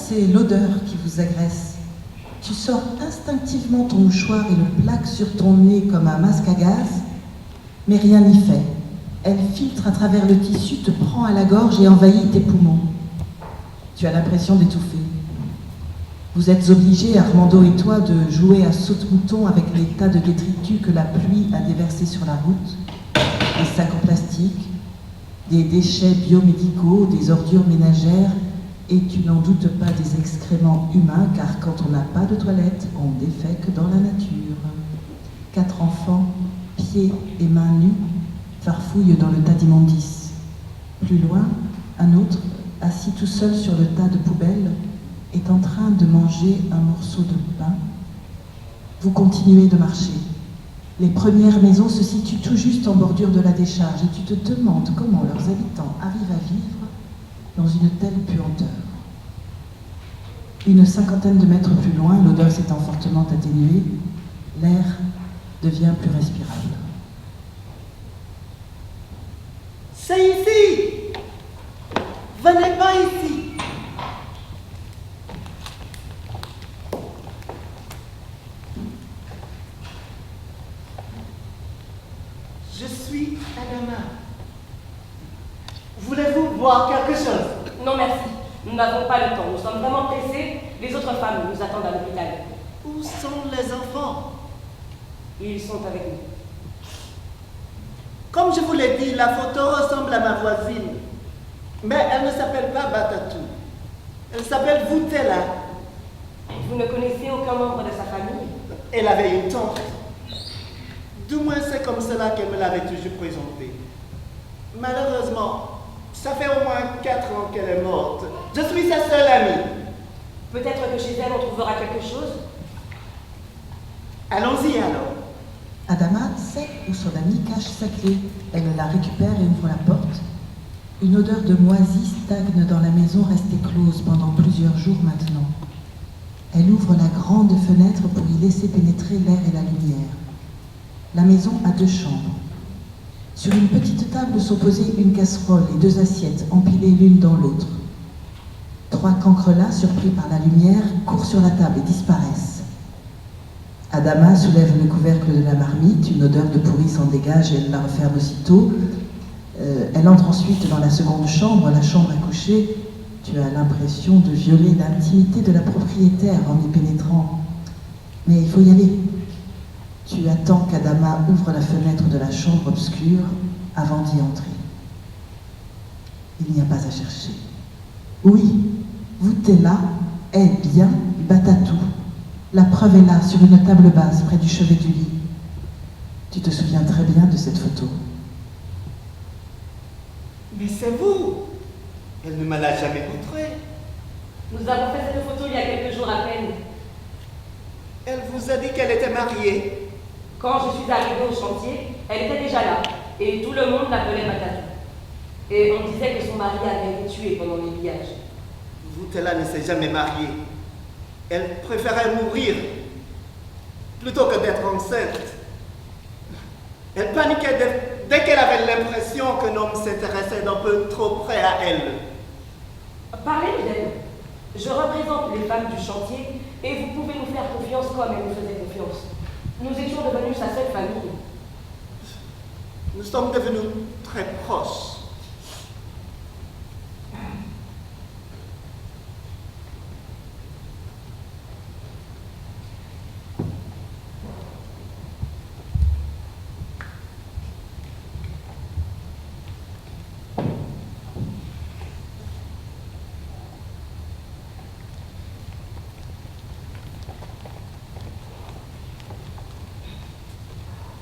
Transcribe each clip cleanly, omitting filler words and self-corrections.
c'est l'odeur qui vous agresse. Tu sors instinctivement ton mouchoir et le plaques sur ton nez comme un masque à gaz, mais rien n'y fait. Elle filtre à travers le tissu, te prend à la gorge et envahit tes poumons. Tu as l'impression d'étouffer. Vous êtes obligés, Armando et toi, de jouer à saute-mouton avec les tas de détritus que la pluie a déversés sur la route, des sacs en plastique, des déchets biomédicaux, des ordures ménagères, et tu n'en doutes pas des excréments humains, car quand on n'a pas de toilette, on défèque dans la nature. 4 enfants, pieds et mains nus, farfouillent dans le tas d'immondices. Plus loin, un autre, assis tout seul sur le tas de poubelles, est en train de manger un morceau de pain. Vous continuez de marcher. Les premières maisons se situent tout juste en bordure de la décharge et tu te demandes comment leurs habitants arrivent à vivre dans une telle puanteur. Une 50aine de mètres plus loin, l'odeur s'étant fortement atténuée, l'air devient plus respirable. C'est ici! Venez pas ici! Je suis Adama. Voulez-vous boire quelque chose? Non, merci. Nous n'avons pas le temps. Nous sommes vraiment pressés. Les autres femmes nous attendent à l'hôpital. Où sont les enfants? Ils sont avec nous. Comme je vous l'ai dit, la photo ressemble à ma voisine. Mais elle ne s'appelle pas Batatou. Elle s'appelle Voutela. Vous ne connaissez aucun membre de sa famille? Elle avait une tante. Du moins, c'est comme cela qu'elle me l'avait toujours présentée. Malheureusement, ça fait au moins 4 ans qu'elle est morte. Je suis sa seule amie. Peut-être que chez elle, on trouvera quelque chose? Allons-y alors. Adama sait où son amie cache sa clé. Elle la récupère et ouvre la porte. Une odeur de moisi stagne dans la maison restée close pendant plusieurs jours maintenant. Elle ouvre la grande fenêtre pour y laisser pénétrer l'air et la lumière. La maison a 2 chambres. Sur une petite table sont posées une casserole et 2 assiettes empilées l'une dans l'autre. 3 cancrelats, surpris par la lumière, courent sur la table et disparaissent. Adama soulève le couvercle de la marmite, une odeur de pourri s'en dégage et elle la referme aussitôt. Elle entre ensuite dans la seconde chambre, la chambre à coucher. Tu as l'impression de violer l'intimité de la propriétaire en y pénétrant. Mais il faut y aller. Tu attends qu'Adama ouvre la fenêtre de la chambre obscure avant d'y entrer. Il n'y a pas à chercher. Oui, Voutela est bien Batatou. La preuve est là, sur une table basse, près du chevet du lit. Tu te souviens très bien de cette photo. Mais c'est vous! Elle ne me l'a jamais montrée. Nous avons fait cette photo il y a quelques jours à peine. Elle vous a dit qu'elle était mariée. Quand je suis arrivée au chantier, elle était déjà là. Et tout le monde l'appelait Batatou. Et on disait que son mari avait été tué pendant les pillages. Voutela ne s'est jamais mariée. Elle préférait mourir plutôt que d'être enceinte. Elle paniquait dès qu'elle avait l'impression qu'un homme s'intéressait d'un peu trop près à elle. Parlez d'elle. Je représente les femmes du chantier et vous pouvez nous faire confiance comme elle nous faisait confiance. Nous étions devenus sa seule famille. Nous sommes devenus très proches.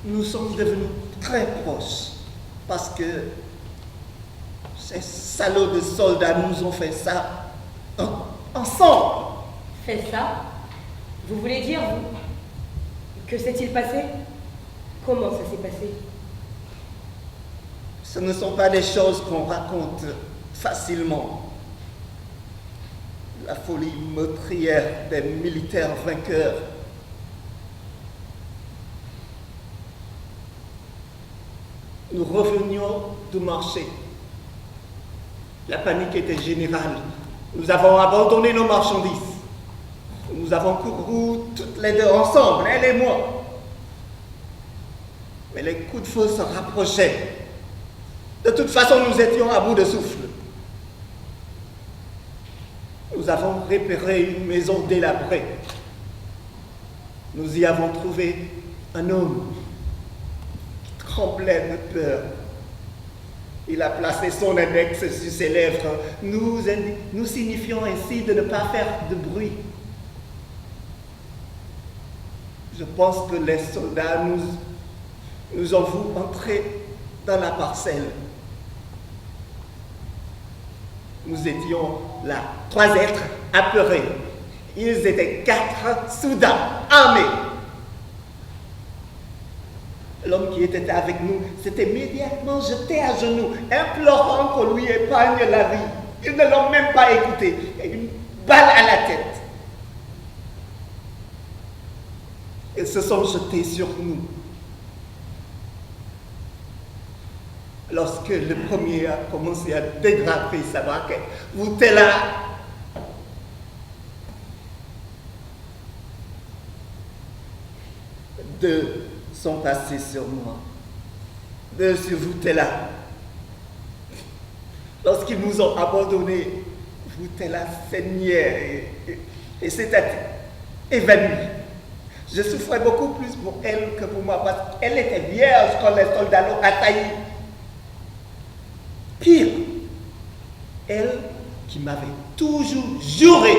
Nous sommes devenus très proches parce que ces salauds de soldats nous ont fait ça ensemble. Fait ça? Vous voulez dire, vous? Que s'est-il passé? Comment ça s'est passé? Ce ne sont pas des choses qu'on raconte facilement. La folie meurtrière des militaires vainqueurs. Nous revenions du marché. La panique était générale. Nous avons abandonné nos marchandises. Nous avons couru toutes les deux ensemble, elle et moi. Mais les coups de feu se rapprochaient. De toute façon, nous étions à bout de souffle. Nous avons repéré une maison délabrée. Nous y avons trouvé un homme qui tremblait de peur. Il a placé son index sur ses lèvres, nous signifiant ainsi de ne pas faire de bruit. Je pense que les soldats nous ont vu entrer dans la parcelle. Nous étions là, 3 êtres apeurés. Ils étaient 4 soudats, armés. L'homme qui était avec nous s'est immédiatement jeté à genoux, implorant qu'on lui épargne la vie. Ils ne l'ont même pas écouté. Et une balle à la tête. Ils se sont jetés sur nous. Lorsque le premier a commencé à dégraper sa braquette, vous êtes là. Deux sont passés sur moi. 2 sur vous êtes là. Lorsqu'ils nous ont abandonnés, vous êtes là, saignait et s'était évanouie. Je souffrais beaucoup plus pour elle que pour moi parce qu'elle était vierge quand les soldats l'ont attaquée. Pire, elle qui m'avait toujours juré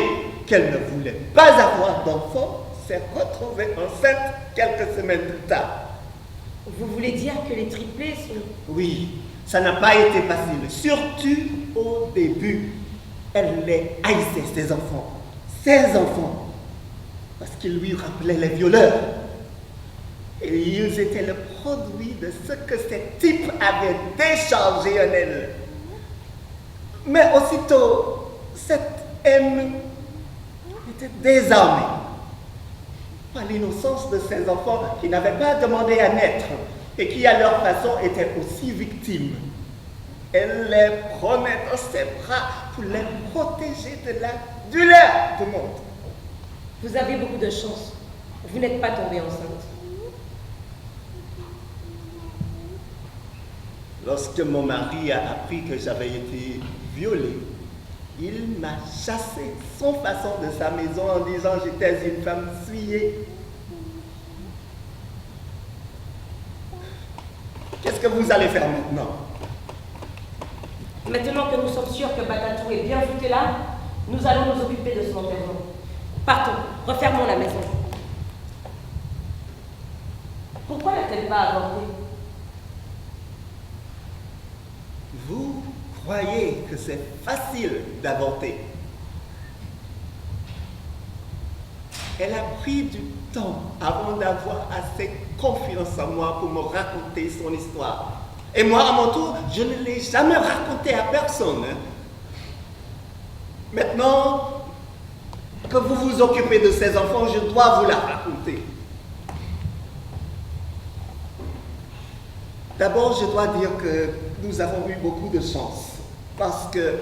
qu'elle ne voulait pas avoir d'enfant s'est retrouvée enceinte quelques semaines plus tard. Vous voulez dire que les triplés sont... Oui, ça n'a pas été facile, surtout au début. Elle les haïssait, ses enfants, parce qu'ils lui rappelaient les violeurs. Et ils étaient le produit de ce que ces types avaient déchargé en elle. Mais aussitôt, cette haine était désarmée par l'innocence de ces enfants qui n'avaient pas demandé à naître et qui, à leur façon, étaient aussi victimes. Elle les prenait dans ses bras pour les protéger de la douleur du monde. Vous avez beaucoup de chance. Vous n'êtes pas tombée enceinte. Lorsque mon mari a appris que j'avais été violée, il m'a chassé sans façon de sa maison en disant que j'étais une femme souillée. Qu'est-ce que vous allez faire maintenant? Maintenant que nous sommes sûrs que Batatou est bien voûté là, nous allons nous occuper de son enterrement. Partons, refermons la maison. Pourquoi n'a-t-elle pas avorté? Vous croyez que c'est facile d'avorter? Elle a pris du temps avant d'avoir assez confiance en moi pour me raconter son histoire. Et moi, à mon tour, je ne l'ai jamais raconté à personne. Maintenant que vous vous occupez de ces enfants, je dois vous la raconter. D'abord, je dois dire que nous avons eu beaucoup de chance. Parce que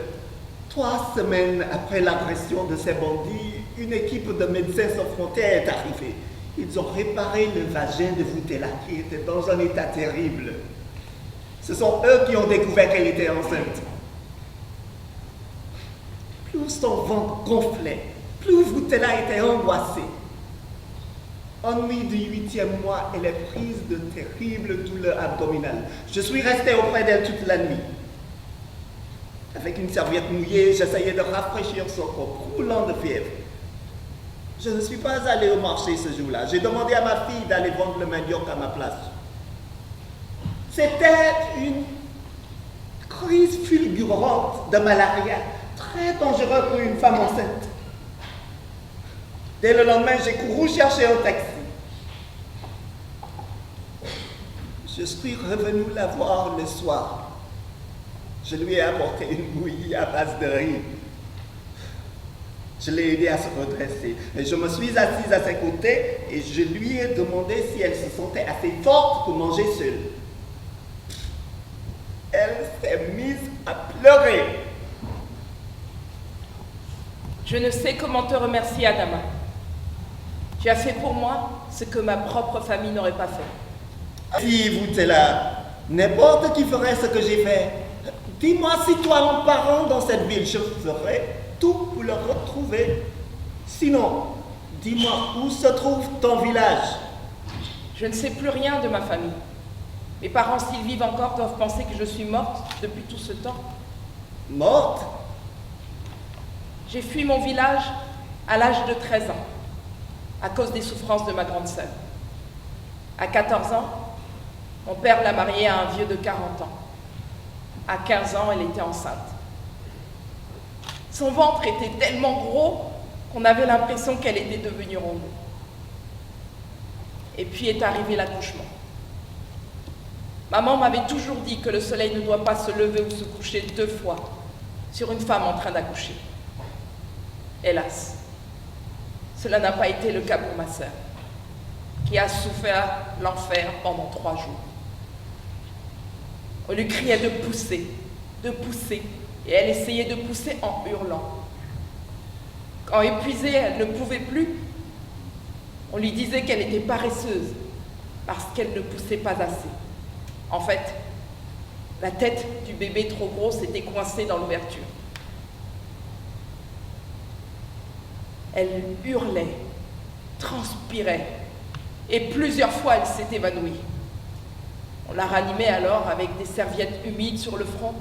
3 semaines après l'agression de ces bandits, une équipe de Médecins Sans Frontières est arrivée. Ils ont réparé le vagin de Voutela qui était dans un état terrible. Ce sont eux qui ont découvert qu'elle était enceinte. Plus son ventre gonflait, plus Voutela était angoissée. Ennui du 8e mois, elle est prise de terribles douleurs abdominales. Je suis resté auprès d'elle toute la nuit. Avec une serviette mouillée, j'essayais de rafraîchir son corps, roulant de fièvre. Je ne suis pas allé au marché ce jour-là. J'ai demandé à ma fille d'aller vendre le manioc à ma place. C'était une crise fulgurante de malaria, très dangereuse pour une femme enceinte. Dès le lendemain, j'ai couru chercher un taxi. Je suis revenu la voir le soir. Je lui ai apporté une bouillie à base de riz. Je l'ai aidé à se redresser. Et je me suis assise à ses côtés et je lui ai demandé si elle se sentait assez forte pour manger seule. Elle s'est mise à pleurer. Je ne sais comment te remercier, Adama. Tu as fait pour moi ce que ma propre famille n'aurait pas fait. Si vous êtes là, n'importe qui ferait ce que j'ai fait. Dis-moi si toi, en parent dans cette ville, je ferais tout pour le retrouver. Sinon, dis-moi où se trouve ton village. Je ne sais plus rien de ma famille. Mes parents, s'ils vivent encore, doivent penser que je suis morte depuis tout ce temps. Morte? J'ai fui mon village à l'âge de 13 ans, à cause des souffrances de ma grande sœur. À 14 ans, mon père l'a mariée à un vieux de 40 ans. À 15 ans, elle était enceinte. Son ventre était tellement gros qu'on avait l'impression qu'elle était devenue ronde. Et puis est arrivé l'accouchement. Maman m'avait toujours dit que le soleil ne doit pas se lever ou se coucher 2 fois sur une femme en train d'accoucher. Hélas, cela n'a pas été le cas pour ma sœur, qui a souffert l'enfer pendant 3 jours. On lui criait de pousser, et elle essayait de pousser en hurlant. Quand épuisée, elle ne pouvait plus, on lui disait qu'elle était paresseuse parce qu'elle ne poussait pas assez. En fait, la tête du bébé trop gros s'était coincée dans l'ouverture. Elle hurlait, transpirait, et plusieurs fois elle s'est évanouie. On la ranimait alors avec des serviettes humides sur le front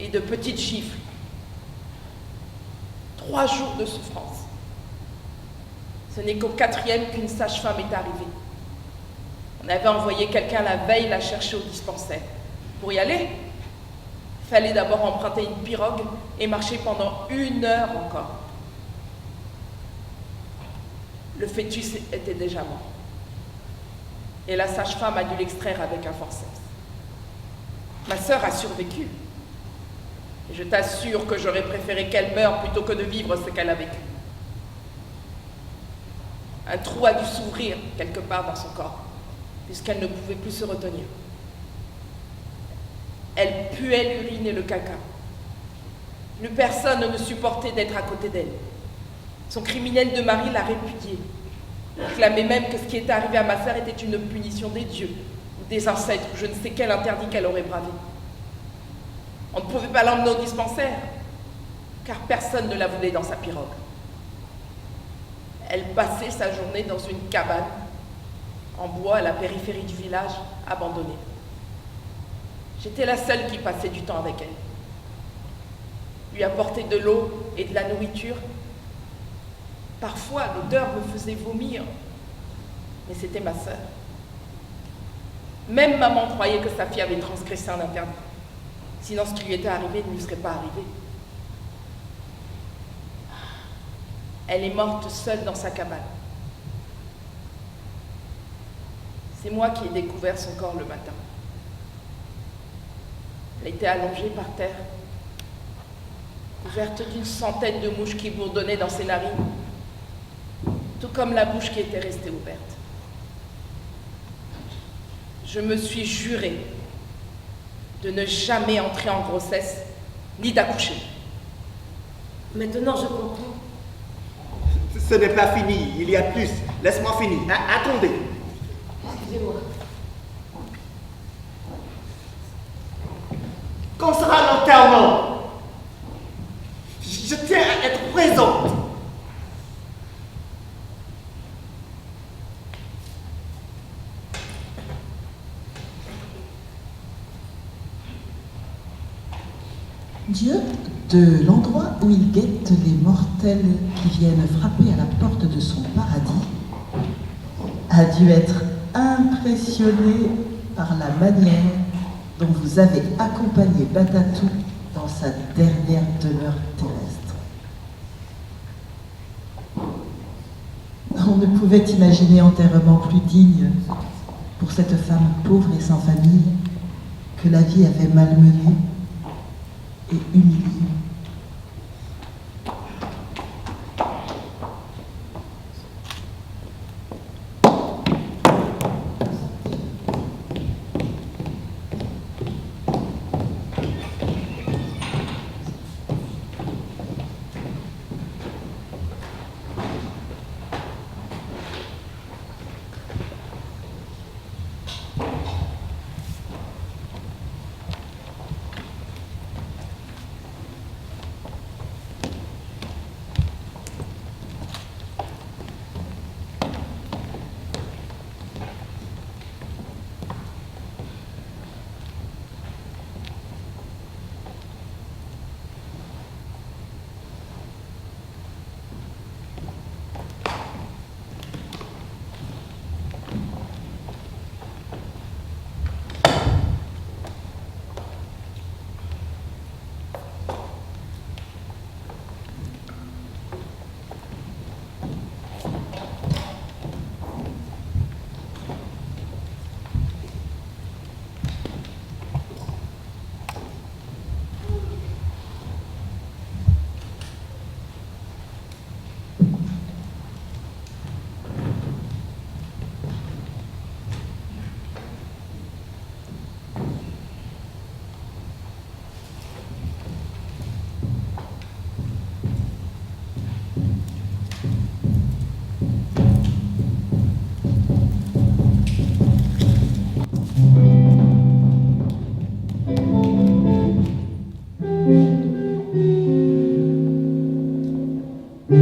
et de petites gifles. 3 jours de souffrance. Ce n'est qu'au 4e qu'une sage-femme est arrivée. On avait envoyé quelqu'un la veille la chercher au dispensaire. Pour y aller, il fallait d'abord emprunter une pirogue et marcher pendant 1 heure encore. Le fœtus était déjà mort. Et la sage-femme a dû l'extraire avec un forceps. Ma sœur a survécu. Et je t'assure que j'aurais préféré qu'elle meure plutôt que de vivre ce qu'elle a vécu. Un trou a dû s'ouvrir quelque part dans son corps, puisqu'elle ne pouvait plus se retenir. Elle puait l'urine et le caca. Plus personne ne supportait d'être à côté d'elle. Son criminel de mari l'a répudiée. Il clamait même que ce qui était arrivé à ma sœur était une punition des dieux, ou des ancêtres, ou je ne sais quel interdit qu'elle aurait bravé. On ne pouvait pas l'emmener au dispensaire, car personne ne la voulait dans sa pirogue. Elle passait sa journée dans une cabane, en bois à la périphérie du village, abandonnée. J'étais la seule qui passait du temps avec elle. Lui apporter de l'eau et de la nourriture. Parfois, l'odeur me faisait vomir, mais c'était ma sœur. Même maman croyait que sa fille avait transgressé un interdit. Sinon, ce qui lui était arrivé ne lui serait pas arrivé. Elle est morte seule dans sa cabane. C'est moi qui ai découvert son corps le matin. Elle était allongée par terre, couverte d'une centaine de mouches qui bourdonnaient dans ses narines, tout comme la bouche qui était restée ouverte. Je me suis juré de ne jamais entrer en grossesse, ni d'accoucher. Maintenant, je comprends. Ce n'est pas fini, il y a plus. Laisse-moi finir. Attendez. Excusez-moi. Quand sera l'enterrement? Je tiens à être présente. Dieu, de l'endroit où il guette les mortels qui viennent frapper à la porte de son paradis, a dû être impressionné par la manière dont vous avez accompagné Batatou dans sa dernière demeure terrestre. On ne pouvait imaginer enterrement plus digne pour cette femme pauvre et sans famille que la vie avait malmenée et humiliée. Quand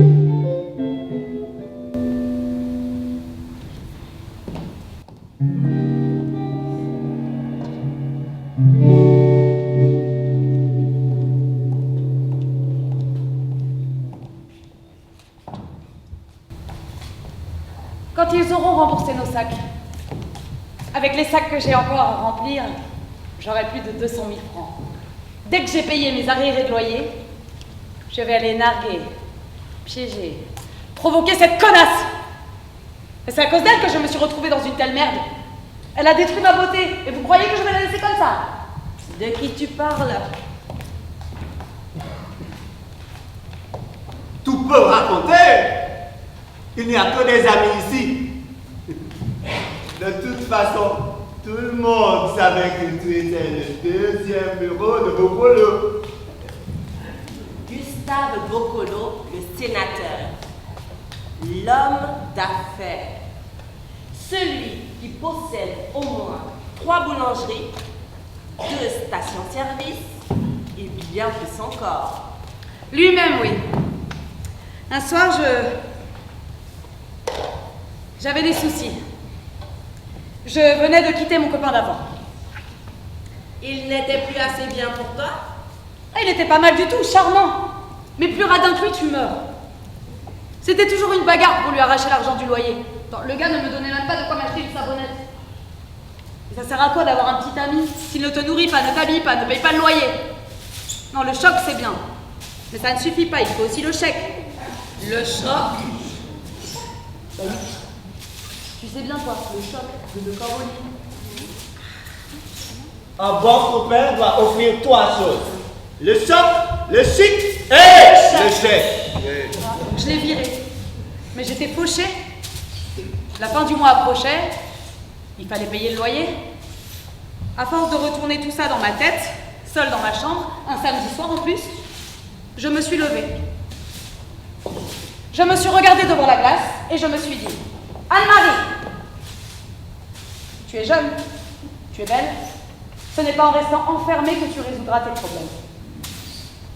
ils auront remboursé nos sacs, avec les sacs que j'ai encore à remplir, j'aurai plus de 200 000 francs. Dès que j'ai payé mes arriérés de loyer, je vais aller narguer, piéger, provoquer cette connasse. Et c'est à cause d'elle que je me suis retrouvée dans une telle merde. Elle a détruit ma beauté, et vous croyez que je vais la laisser comme ça? De qui tu parles? Tu peux raconter. Il n'y a que des amis ici. De toute façon, tout le monde savait que tu étais le deuxième bureau de Bokolo. Gustave Bokolo, le sénateur. L'homme d'affaires. Celui qui possède au moins 3 boulangeries, 2 stations-service et bien plus encore. Lui-même, oui. Un soir, j'avais des soucis. Je venais de quitter mon copain d'avant. Il n'était plus assez bien pour toi? Il était pas mal du tout, charmant. Mais plus radin que lui, tu meurs. C'était toujours une bagarre pour lui arracher l'argent du loyer. Attends, le gars ne me donnait même pas de quoi m'acheter une savonnette. Et ça sert à quoi d'avoir un petit ami s'il ne te nourrit pas, ne t'habille pas, ne paye pas le loyer? Non, le choc, c'est bien. Mais ça ne suffit pas, il faut aussi le chèque. Le choc? Bah oui. Tu sais bien, toi, le choc de Coroli. Un bon copain doit offrir 3 choses. Le choc, le chic et le chèque. Je l'ai viré. Mais j'étais fauchée. La fin du mois approchait. Il fallait payer le loyer. À force de retourner tout ça dans ma tête, seule dans ma chambre, un samedi soir en plus, je me suis levée. Je me suis regardée devant la glace et je me suis dit, Anne-Marie, tu es jeune, tu es belle, ce n'est pas en restant enfermée que tu résoudras tes problèmes.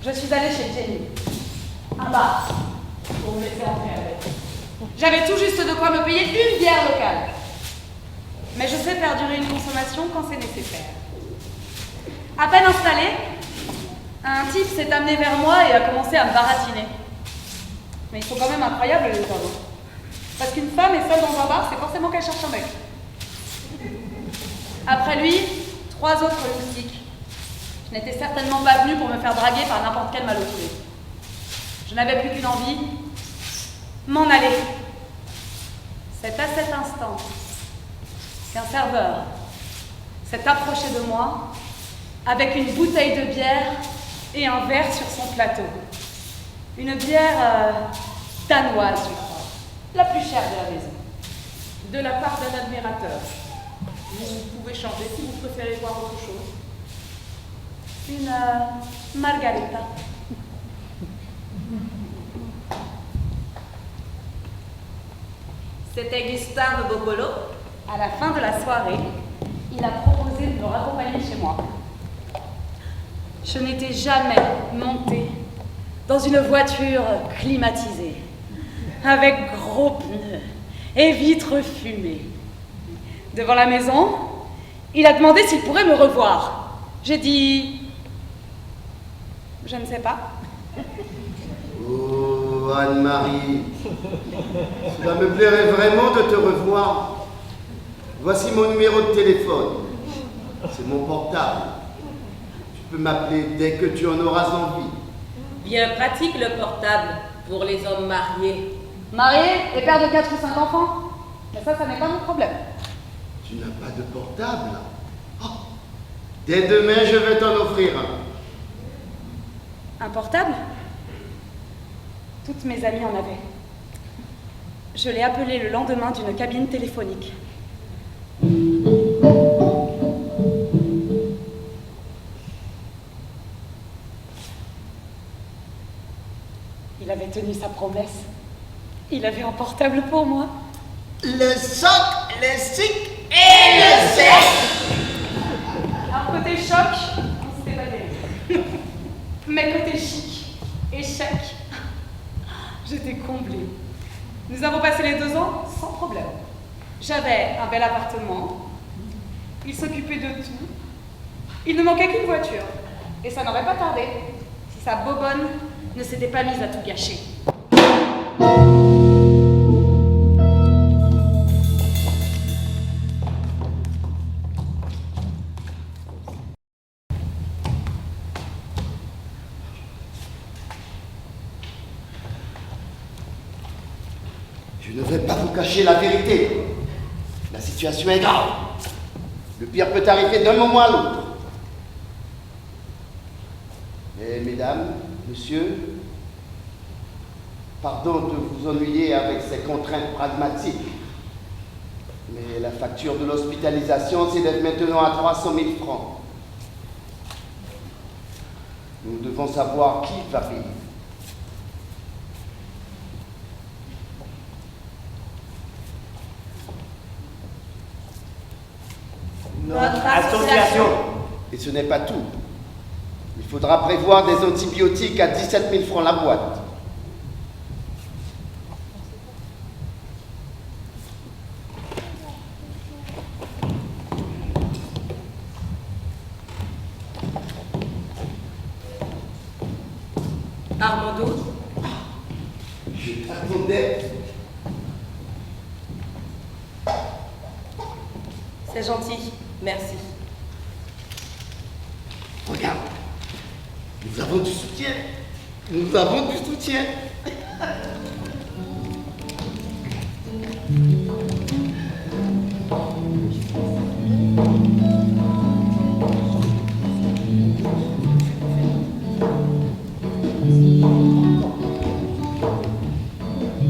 Je suis allée chez Jenny, un bar, pour me laisser entrer avec. J'avais tout juste de quoi me payer une bière locale. Mais je sais faire durer une consommation quand c'est nécessaire. À peine installé, un type s'est amené vers moi et a commencé à me baratiner. Mais ils sont quand même incroyables, les hommes. Parce qu'une femme est seule dans un bar, c'est forcément qu'elle cherche un mec. Après lui, 3 autres loustiques. Je n'étais certainement pas venue pour me faire draguer par n'importe quel malotru. Je n'avais plus qu'une envie, m'en aller. C'est à cet instant qu'un serveur s'est approché de moi avec une bouteille de bière et un verre sur son plateau. Une bière danoise, je crois, la plus chère de la maison. De la part d'un admirateur. Vous pouvez changer si vous préférez boire autre chose. Une margarita. C'était Gustave Bokolo. À la fin de la soirée, il a proposé de me raccompagner chez moi. Je n'étais jamais montée dans une voiture climatisée, avec gros pneus et vitres fumées. Devant la maison, il a demandé s'il pourrait me revoir. J'ai dit... Je ne sais pas. Oh, Anne-Marie, cela me plairait vraiment de te revoir. Voici mon numéro de téléphone. C'est mon portable. Tu peux m'appeler dès que tu en auras envie. Bien pratique le portable pour les hommes mariés. Marié et père de 4 ou 5 enfants. Mais ça n'est pas mon problème. Tu n'as pas de portable? Oh, dès demain, je vais t'en offrir un. Un portable? Toutes mes amies en avaient. Je l'ai appelé le lendemain d'une cabine téléphonique. Il avait tenu sa promesse. Il avait un portable pour moi. Le choc, le chic et le chèque. Alors côté choc, c'était pas terrible. Mais côté chic et chèque, J'étais comblée. Nous avons passé les 2 ans sans problème. J'avais un bel appartement. Il s'occupait de tout. Il ne manquait qu'une voiture. Et ça n'aurait pas tardé si sa bobonne ne s'était pas mise à tout gâcher. Je ne vais pas vous cacher la vérité. La situation est grave. Le pire peut arriver d'un moment à l'autre. Et mesdames, messieurs, pardon de vous ennuyer avec ces contraintes pragmatiques. Mais la facture de l'hospitalisation s'élève maintenant à 300 000 francs. Nous devons savoir qui va payer. Notre association. Et ce n'est pas tout. Il faudra prévoir des antibiotiques à 17 000 francs la boîte. Armando, Je t'attendais. c'est gentil, merci. Regarde, nous avons du soutien. Nous avons du soutien.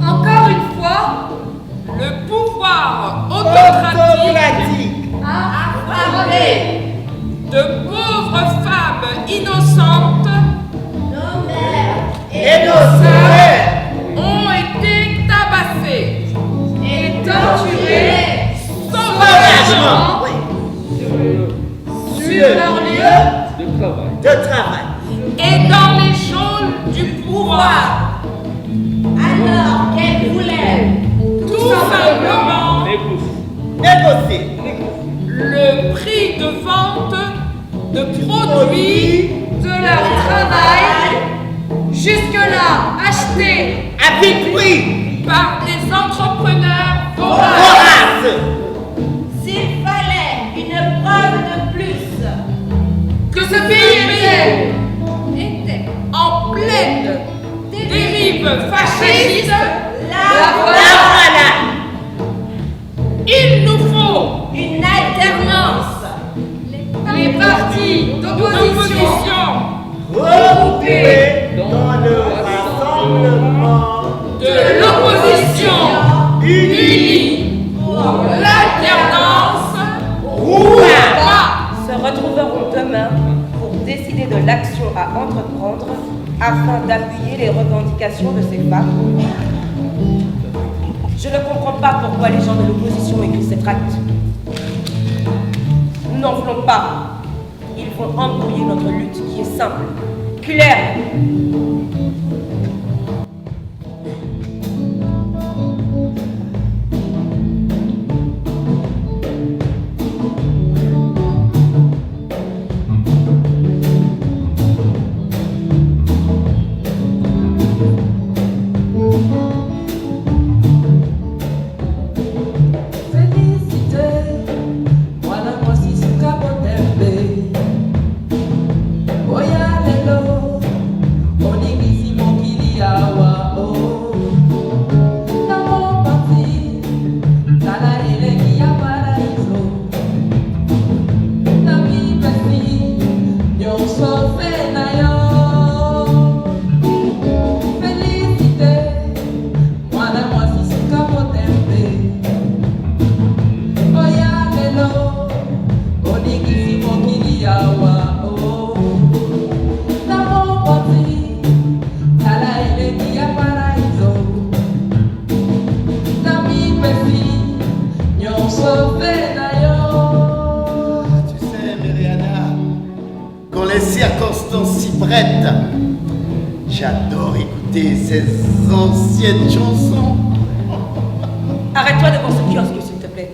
Encore une fois, Le pouvoir autocratique a frappé. de pauvres femmes innocentes Nos mères Et nos sœurs. ont été tabassées et torturés sauvagement sur leur lieu De travail. et dans les geôles du pouvoir, alors qu'elles voulaient tout simplement Négocier. le prix de vente de produits de leur travail jusque-là achetés À vite prix. par des entrepreneurs voraces. Horace. s'il fallait une preuve de plus Que ce pays était en pleine dérive fasciste, la voilà. il nous faut une alternance. Les partis d'opposition d'opposition Regroupés dans le rassemblement de l'opposition unie pour l'alternance Se retrouveront demain pour décider de l'action à entreprendre afin d'appuyer les revendications de ces femmes. Je ne comprends pas pourquoi les gens de l'opposition écrivent ces tracts. Nous n'en voulons pas. Ils vont embrouiller notre lutte qui est simple, claire. Oya lelo, oni chanter ces anciennes chansons. Arrête-toi devant ce kiosque, s'il te plaît.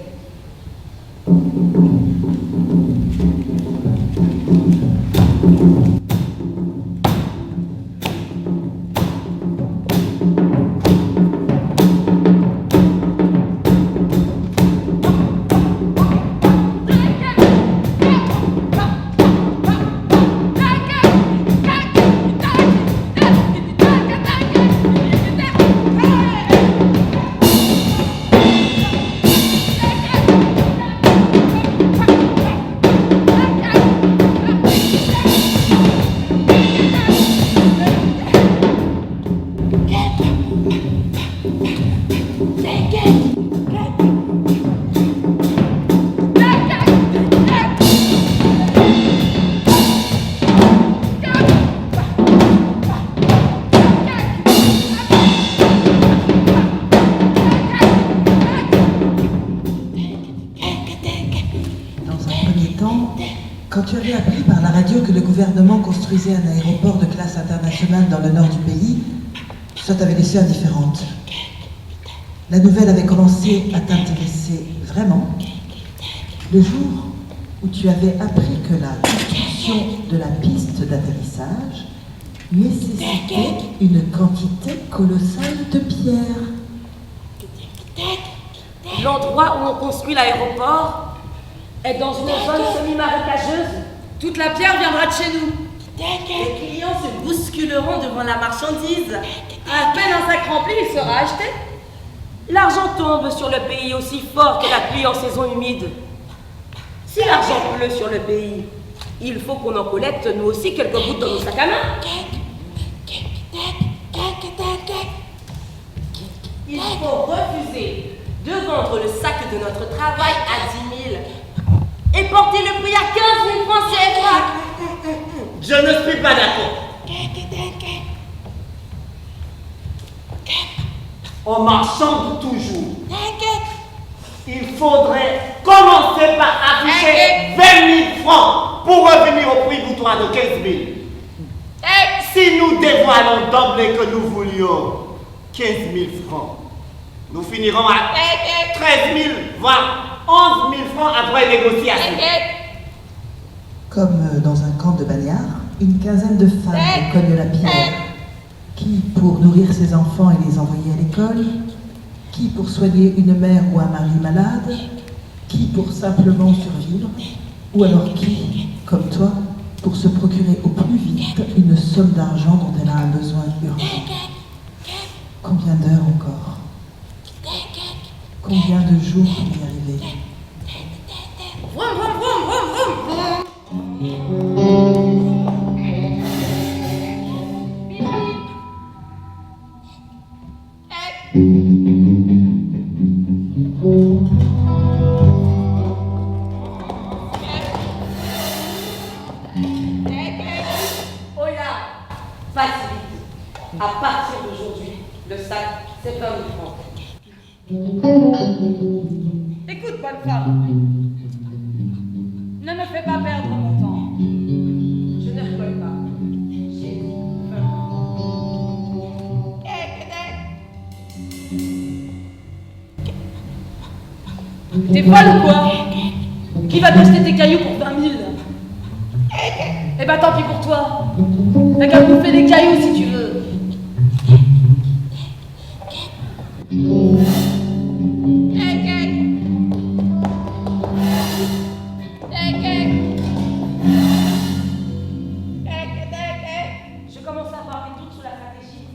Quand tu avais appris par la radio que le gouvernement construisait un aéroport de classe internationale dans le nord du pays, ça t'avait laissé indifférente. La nouvelle avait commencé à t'intéresser vraiment le jour où tu avais appris que la construction de la piste d'atterrissage nécessitait une quantité colossale de pierres. L'endroit où on construit l'aéroport est dans une zone semi-marécageuse. Toute la pierre viendra de chez nous. Les clients se bousculeront devant la marchandise. À peine un sac rempli, il sera acheté. L'argent tombe sur le pays aussi fort que la pluie en saison humide. Si l'argent pleut sur le pays, il faut qu'on en collecte nous aussi quelques gouttes dans nos sacs à main. Il faut refuser de vendre le sac de notre travail à 10 000 et porter le prix à 15 000 francs CFA. Je ne suis pas d'accord. On marchande toujours. Il faudrait commencer par afficher 20 000 francs pour revenir au prix boutoir de 15 000. Si nous dévoilons d'emblée que nous voulions 15 000 francs, nous finirons à 13 000, voire 11 000 francs après négociation. Comme dans un camp de bagnards, une quinzaine de femmes cognent la pierre. Qui pour nourrir ses enfants et les envoyer à l'école, qui pour soigner une mère ou un mari malade, qui pour simplement survivre, ou alors qui, comme toi, pour se procurer au plus vite une somme d'argent dont elle a un besoin urgent. Combien d'heures encore? Combien de jours pour y arriver? Vroom, vroom, vroom, vroom, vroom. Oh là, facile. À partir d'aujourd'hui, le sac, c'est 20 000 francs. Écoute, bonne femme. Ne me fais pas perdre mon temps. Je ne rigole pas. J'ai dit 20 000. T'es folle ou quoi? Qui va t'acheter tes cailloux pour 20 000? Eh ben tant pis pour toi. T'as qu'à bouffer des cailloux si tu veux. Je commence à avoir des doutes sur la stratégie.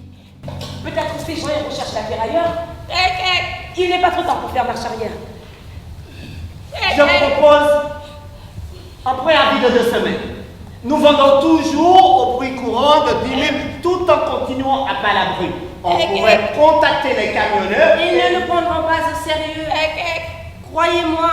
Peut-être que ces gens ils recherchent la pierre ailleurs. Il n'est pas trop tard pour faire marche arrière. Je propose un préavis de 2 semaines. Nous vendons toujours au prix courant de 10 000 tout en continuant à palabrer. On pourrait contacter les camionneurs. Ils ne nous prendront pas au sérieux. Croyez-moi,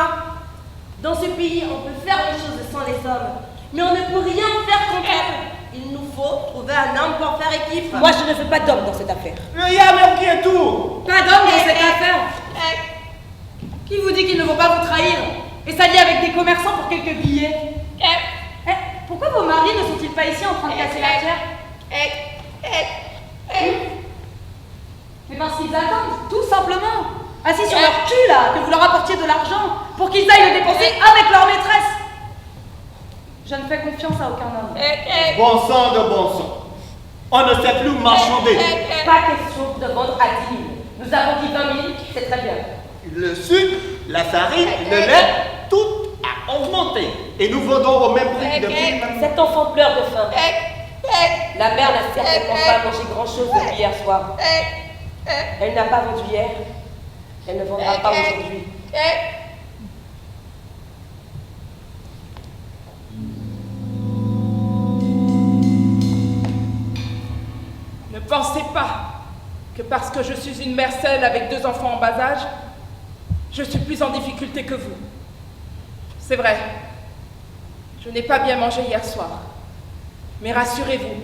dans ce pays, on peut faire les choses sans les hommes. Mais on ne peut rien faire contre eux. Il nous faut trouver un homme pour faire équipe. Moi, je ne veux pas d'homme dans cette affaire. Il y a même qui est tout. Pas d'homme dans cette affaire. Qui vous dit qu'ils ne vont pas vous trahir et s'allier avec des commerçants pour quelques billets? Pourquoi vos maris ne sont-ils pas ici en train de casser la pierre? parce qu'ils attendent, tout simplement. Assis sur leur cul, là, que vous leur apportiez de l'argent pour qu'ils aillent le dépenser avec leur maîtresse. Je ne fais confiance à aucun homme. Bon sang de bon sang. On ne sait plus marchander. Pas question de vendre à 10 000. Nous avons dit 20 000, c'est très bien. Le sucre, la farine, le lait, tout a augmenté. Et nous vendons au même prix depuis... Cet enfant pleure de faim. La mère n'a certainement pas mangé grand-chose depuis hier soir. Elle n'a pas vendu hier. Elle ne vendra pas aujourd'hui. Ne pensez pas que parce que je suis une mère seule avec 2 enfants en bas âge, je suis plus en difficulté que vous. C'est vrai, je n'ai pas bien mangé hier soir. Mais rassurez-vous,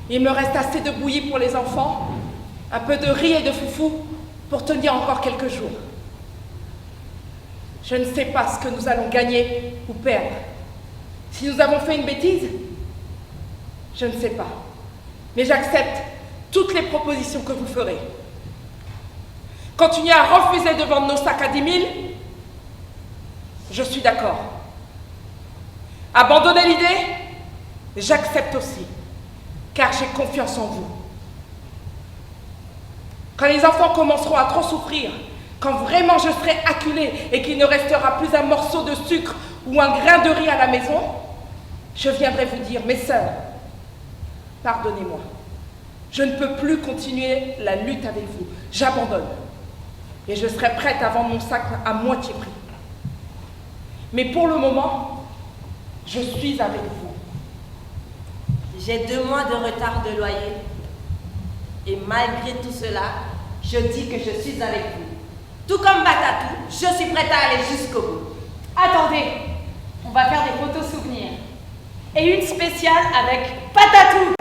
il me reste assez de bouillie pour les enfants, un peu de riz et de foufou pour tenir encore quelques jours. Je ne sais pas ce que nous allons gagner ou perdre. Si nous avons fait une bêtise, je ne sais pas. Mais j'accepte toutes les propositions que vous ferez. Continuez à refuser de vendre nos sacs à 10 000, je suis d'accord. Abandonner l'idée, j'accepte aussi, car j'ai confiance en vous. Quand les enfants commenceront à trop souffrir, quand vraiment je serai acculée et qu'il ne restera plus un morceau de sucre ou un grain de riz à la maison, je viendrai vous dire, mes sœurs, pardonnez-moi. Je ne peux plus continuer la lutte avec vous. J'abandonne. Et je serai prête à vendre mon sac à moitié prix. Mais pour le moment, je suis avec vous. J'ai 2 mois de retard de loyer. Et malgré tout cela, je dis que je suis avec vous. Tout comme Batatou, je suis prête à aller jusqu'au bout. Attendez, on va faire des photos souvenirs. Et une spéciale avec Patatou.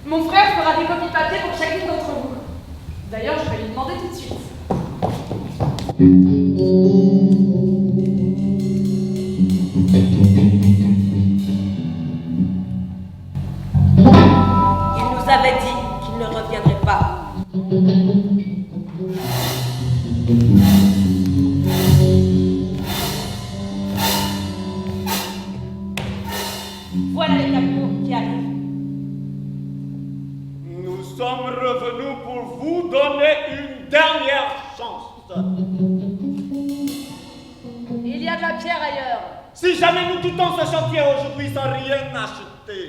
Mon frère fera des copies papier pour chacune d'entre vous. D'ailleurs, je vais lui demander tout de suite. Il nous avait dit qu'il ne reviendrait pas. Voilà les camions qui arrivent. Nous sommes revenus pour vous donner une dernière chance. Il y a de la pierre ailleurs. Si jamais nous quittons ce chantier aujourd'hui sans rien acheter.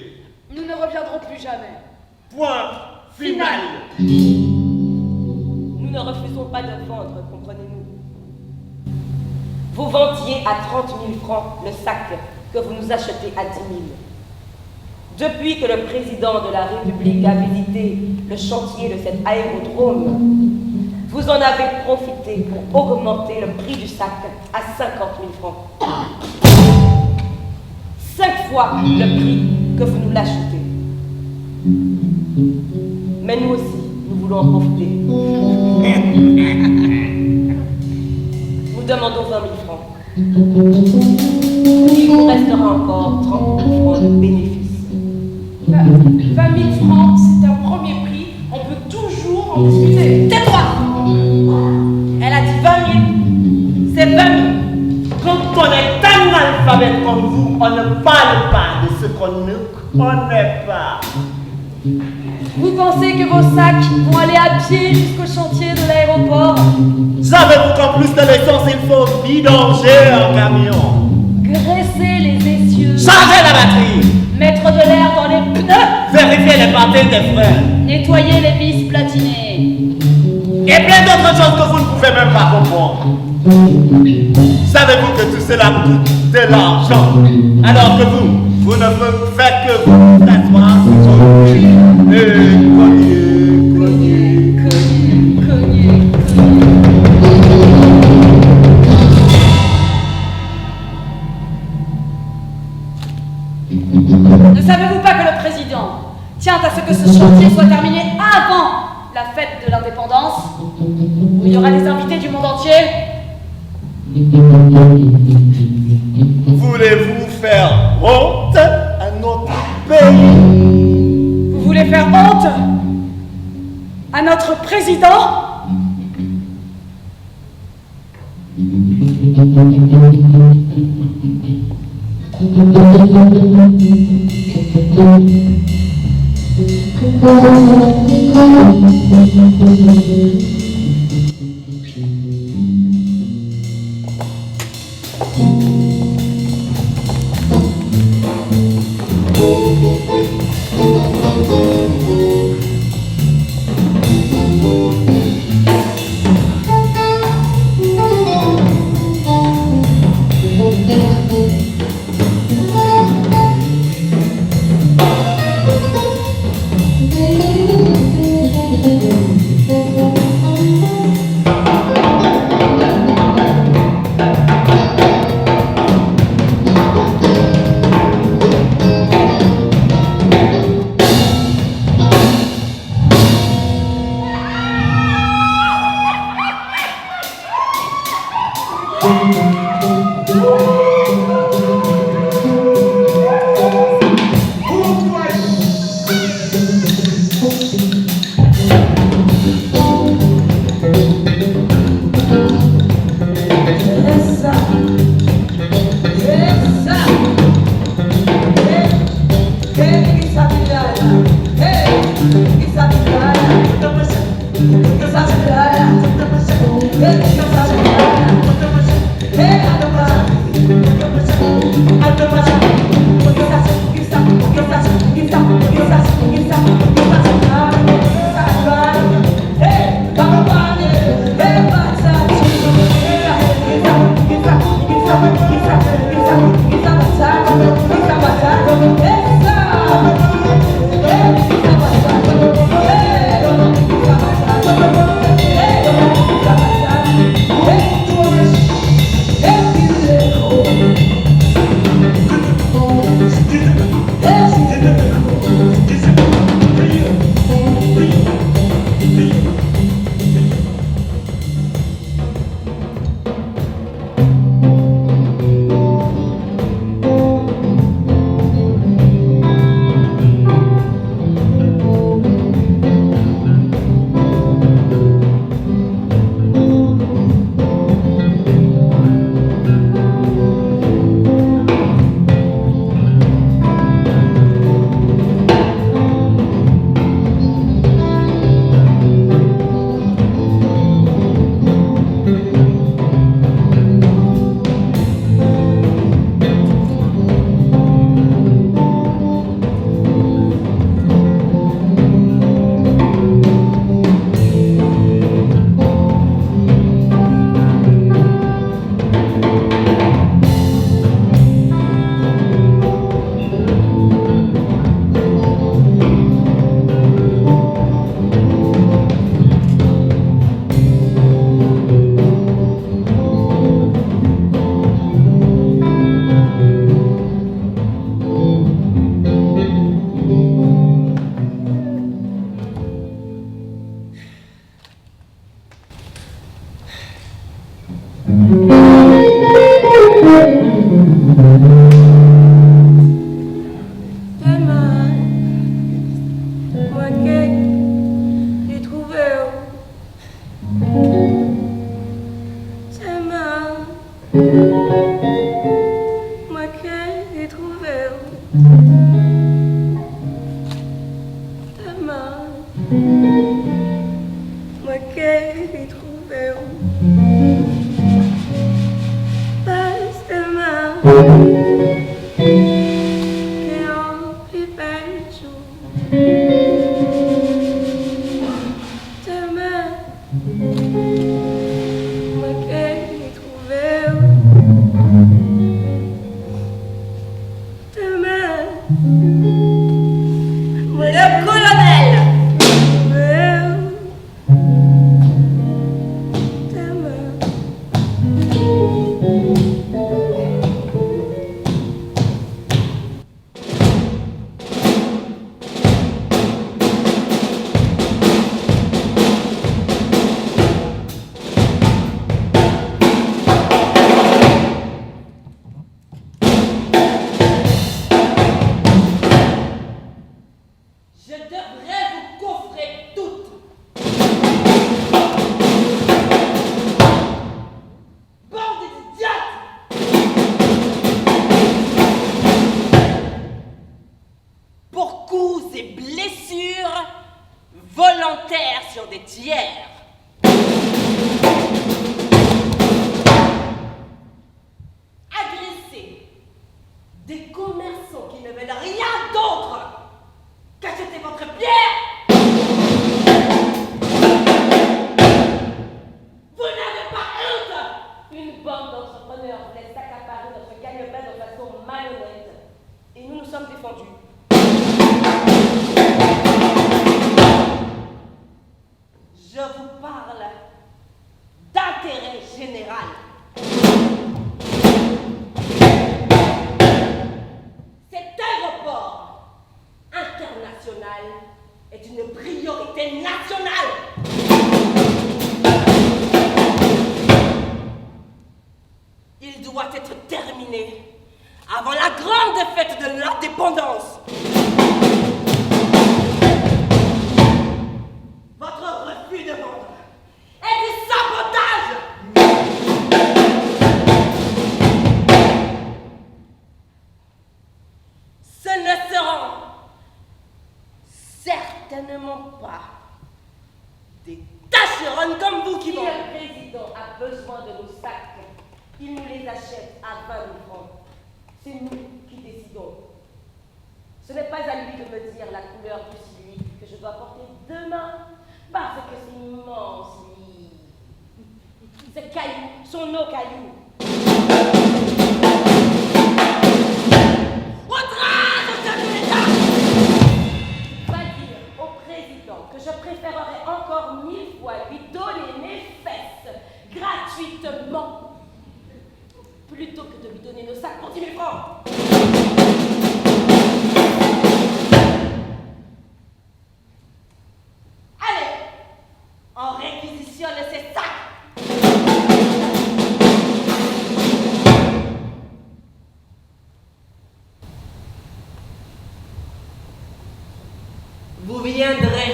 Nous ne reviendrons plus jamais. Point final. Nous ne refusons pas de vendre, comprenez-nous. Vous vendiez à 30 000 francs le sac que vous nous achetez à 10 000. Depuis que le président de la République a visité le chantier de cet aérodrome, vous en avez profité pour augmenter le prix du sac à 50 000 francs. 5 fois le prix que vous nous l'achetez. Mais nous aussi, nous voulons en profiter. Nous demandons 20 000 francs. Il vous restera encore 30 000 francs de bénéfice. 20 000 francs, c'est un premier prix. On peut toujours en discuter. Tais-toi! Elle a dit 20 000. C'est 20 000. Quand on est analphabète comme vous, on ne parle pas de ce qu'on ne connaît pas. Vous pensez que vos sacs vont aller à pied jusqu'au chantier de l'aéroport? Savez-vous qu'en plus de l'essence, il faut vidanger un camion? Graisser les essieux? Changer la batterie! Mettre de l'air dans les pneus? Vérifier les patins des freins! Nettoyer les vis platinées? Et plein d'autres choses que vous ne pouvez même pas comprendre. Savez-vous que tout cela coûte de l'argent? Alors que vous ne faites que vous asseoir sur le et cogner. Ne savez-vous pas que le président tient à ce que ce chantier soit terminé avant la fête de l'indépendance? Oui, aura des invités du monde entier. Voulez-vous faire honte à notre pays? Vous voulez faire honte à notre président? d'intérêt général. Cet aéroport international est une priorité nationale. Il doit être terminé avant la grande fête de l'indépendance. Votre refus de vendre est du sabotage. Ce ne seront certainement pas des tâcherons comme vous qui vont. Si le président a besoin de nos sacs, il nous les achète à 20 000 francs. C'est nous qui décidons. Ce n'est pas à lui de me dire la couleur du celui que je dois porter demain, parce que c'est immense, lui. Ces cailloux sont nos cailloux. Outrage au chef de l'État! Va dire au président que je préférerais encore 1000 fois lui donner mes fesses gratuitement plutôt que de lui donner nos sacs pour 10 000 francs. Allez, on réquisitionne ces sacs. Vous viendrez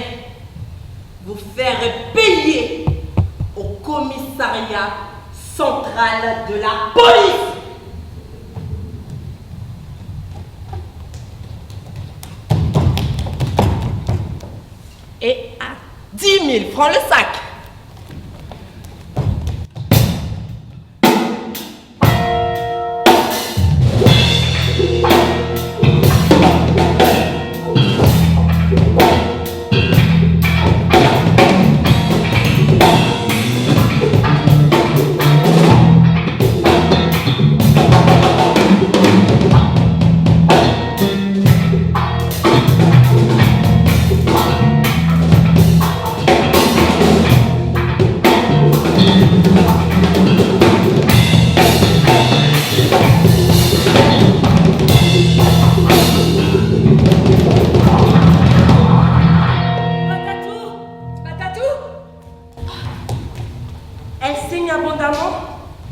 vous faire payer au commissariat central de la police. Et à 10 000 francs le sac.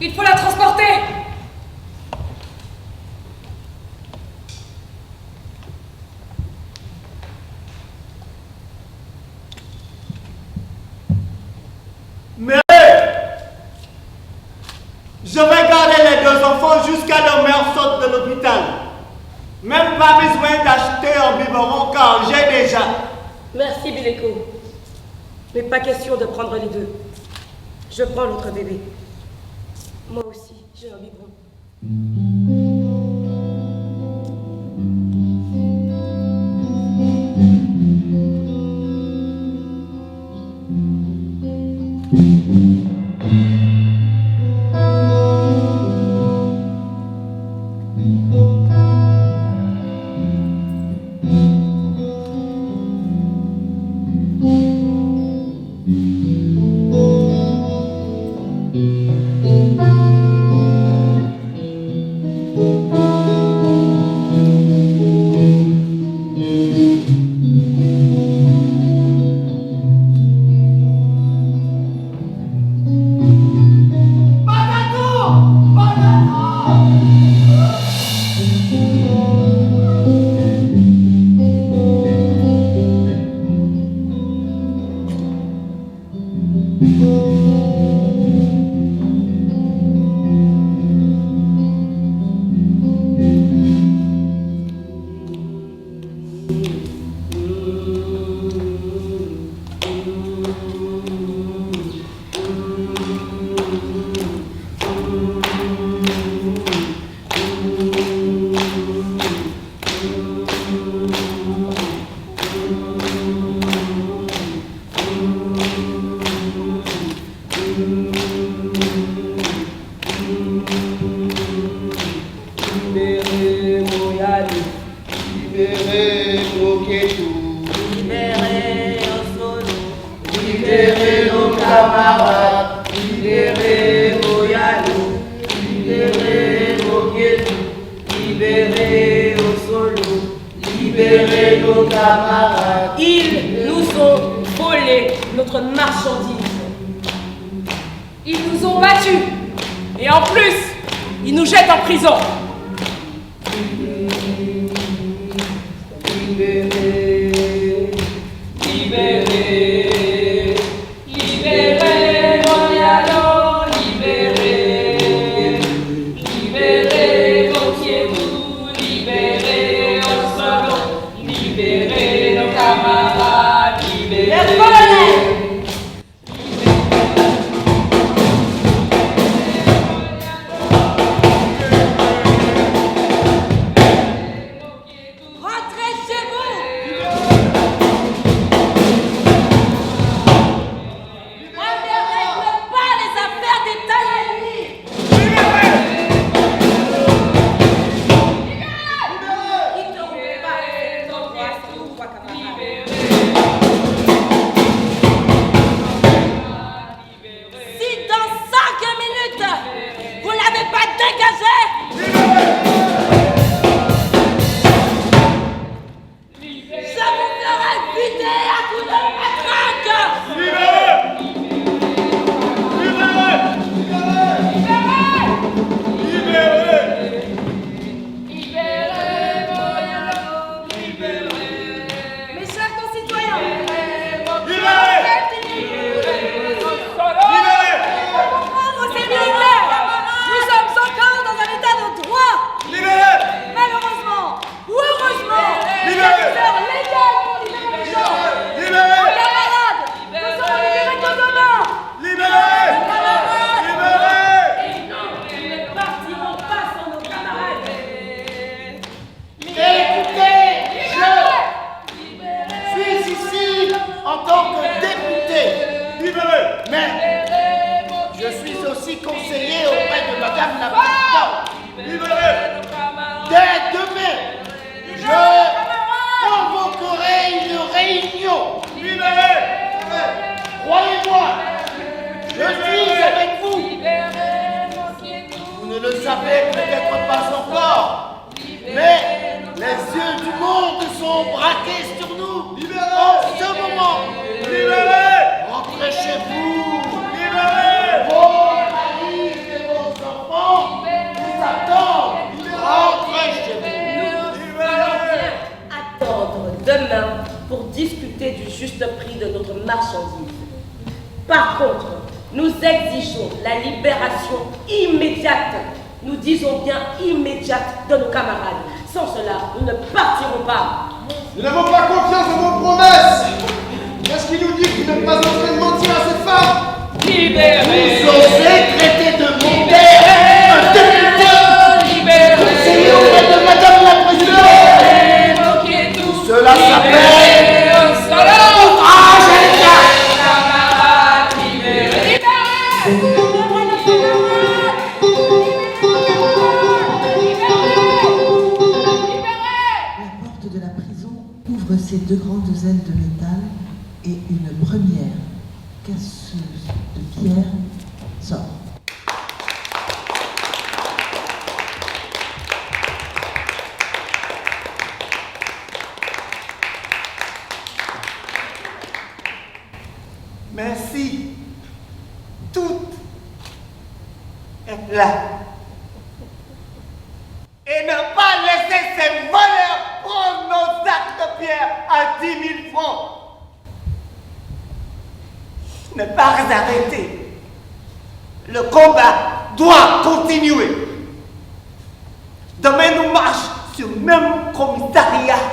Il faut la transporter. Mais je vais garder les deux enfants jusqu'à leur mère sorte de l'hôpital. Même pas besoin d'acheter un biberon car j'ai déjà. Merci Bileko. Mais pas question de prendre les deux. Je prends l'autre bébé. Moi aussi, j'ai un biberon. camarades. Ils nous ont volé notre marchandise. Ils nous ont battus. Et en plus, ils nous jettent en prison. Libérez, libérez, libérez, Moriano, libérez, libérez, Gautier-vous, libérez, Orsolon, libérez nos camarades, libérez. Par contre, nous exigeons la libération immédiate, nous disons bien immédiate, de nos camarades. Sans cela, nous ne partirons pas. Nous n'avons pas confiance en vos promesses. Qu'est-ce qui nous dit qu'il n'est pas en train de mentir à cette femme? Libérez! Vous osez traiter de mon père un député conseiller auprès de Madame la Présidente? Cela s'appelle outrage à l'État. Ces deux grandes ailes de métal et une première casseuse de pierre sort. Merci. Tout est là. Et ne pas laisser ces voleurs prendre nos sacs de pierre à 10 000 francs. Ne pas arrêter. Le combat doit continuer. Demain, nous marchons sur le même commissariat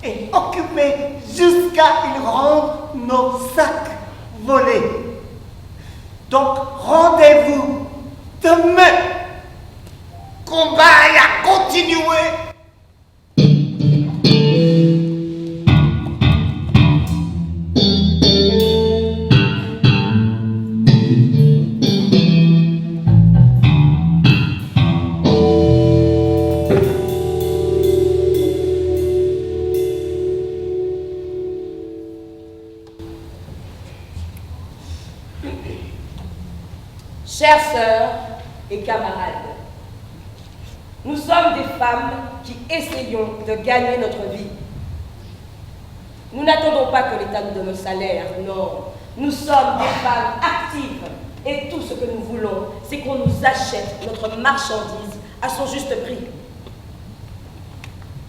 et occuper jusqu'à qu'ils rendent nos sacs volés. Donc, rendez-vous demain. Combat à continuer. Chères sœurs et camarades, nous sommes des femmes qui essayons de gagner notre vie. Nous n'attendons pas que l'État nous donne un salaire, non. Nous sommes des femmes actives. Et tout ce que nous voulons, c'est qu'on nous achète notre marchandise à son juste prix.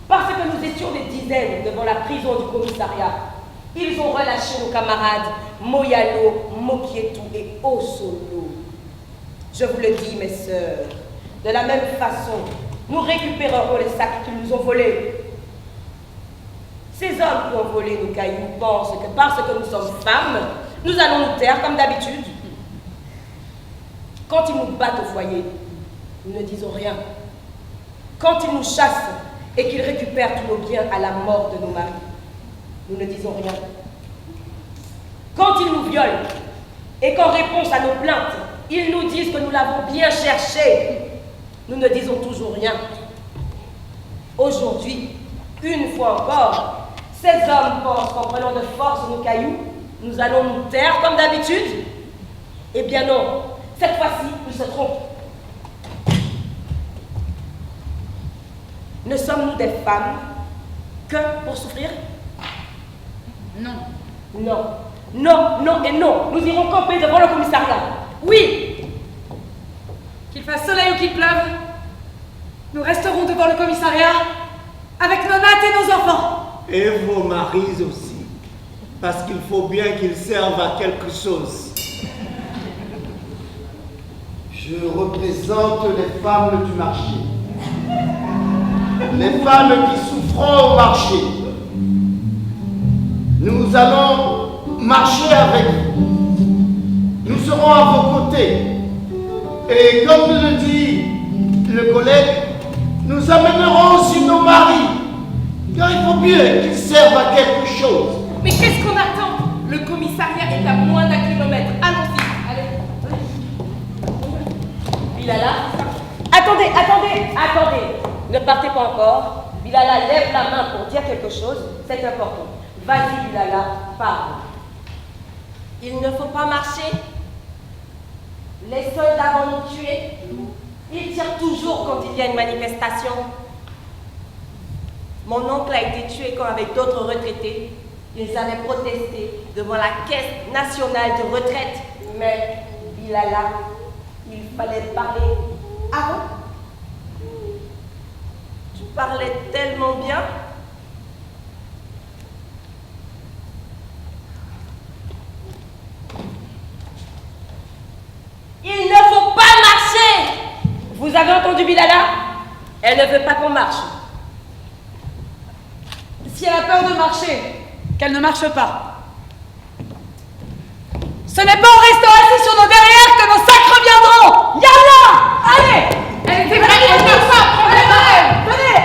Parce que nous étions des dizaines devant la prison du commissariat, ils ont relâché nos camarades Moyalo, Mokietou et Osolo. Je vous le dis, mes sœurs, de la même façon, nous récupérerons les sacs qu'ils nous ont volés. Ces hommes qui ont volé nos cailloux pensent que parce que nous sommes femmes, nous allons nous taire comme d'habitude. Quand ils nous battent au foyer, nous ne disons rien. Quand ils nous chassent et qu'ils récupèrent tous nos biens à la mort de nos maris, nous ne disons rien. Quand ils nous violent et qu'en réponse à nos plaintes, ils nous disent que nous l'avons bien cherché, nous ne disons toujours rien. Aujourd'hui, une fois encore, ces hommes pensent qu'en prenant de force nos cailloux, nous allons nous taire comme d'habitude. Eh bien non, cette fois-ci, ils se trompent. Ne sommes-nous des femmes que pour souffrir? Non. Non, non, non et non. Nous irons camper devant le commissariat. Oui. Qu'il fasse soleil ou qu'il pleuve, nous resterons devant le commissariat avec nos nattes et nos enfants. Et vos maris aussi. Parce qu'il faut bien qu'ils servent à quelque chose. Je représente les femmes du marché. Les femmes qui souffront au marché. Nous allons marcher avec vous. Nous serons à vos côtés. Et comme le dit le collègue, nous amènerons aussi nos maris. Car il faut bien qu'ils servent à quelque chose. Mais qu'est-ce qu'on attend? Le commissariat est à moins d'1 kilomètre. Allons-y. Allez. Bilala, attendez. Ne partez pas encore. Bilala, lève la main pour dire quelque chose. C'est important. Vas-y, Bilala, parle. Il ne faut pas marcher. Les soldats vont nous tuer. Ils tirent toujours quand il y a une manifestation. Mon oncle a été tué quand avec d'autres retraités, ils avaient protesté devant la Caisse nationale de retraite. Mais, Bilala, il fallait parler avant. Tu parlais tellement bien. Il ne faut pas marcher. Vous avez entendu Bilala? Elle ne veut pas qu'on marche. Si elle a peur de marcher, qu'elle ne marche pas. Ce n'est pas en restant assis sur nos derrières que nos sacs reviendront. Yalla! Allez! Elle était vraie, elle ne peut pas prendre les marelles. Venez!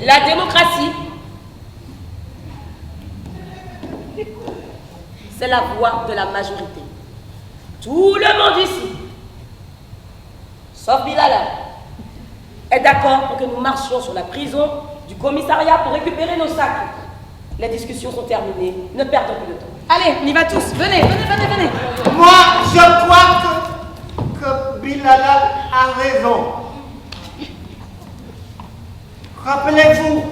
La démocratie, c'est la voix de la majorité. Tout le monde ici, sauf Bilala, est d'accord pour que nous marchions sur la prison du commissariat pour récupérer nos sacs. Les discussions sont terminées. Ne perdons plus de temps. Allez, on y va tous. Venez. Moi, je crois que Bilala a raison. Rappelez-vous,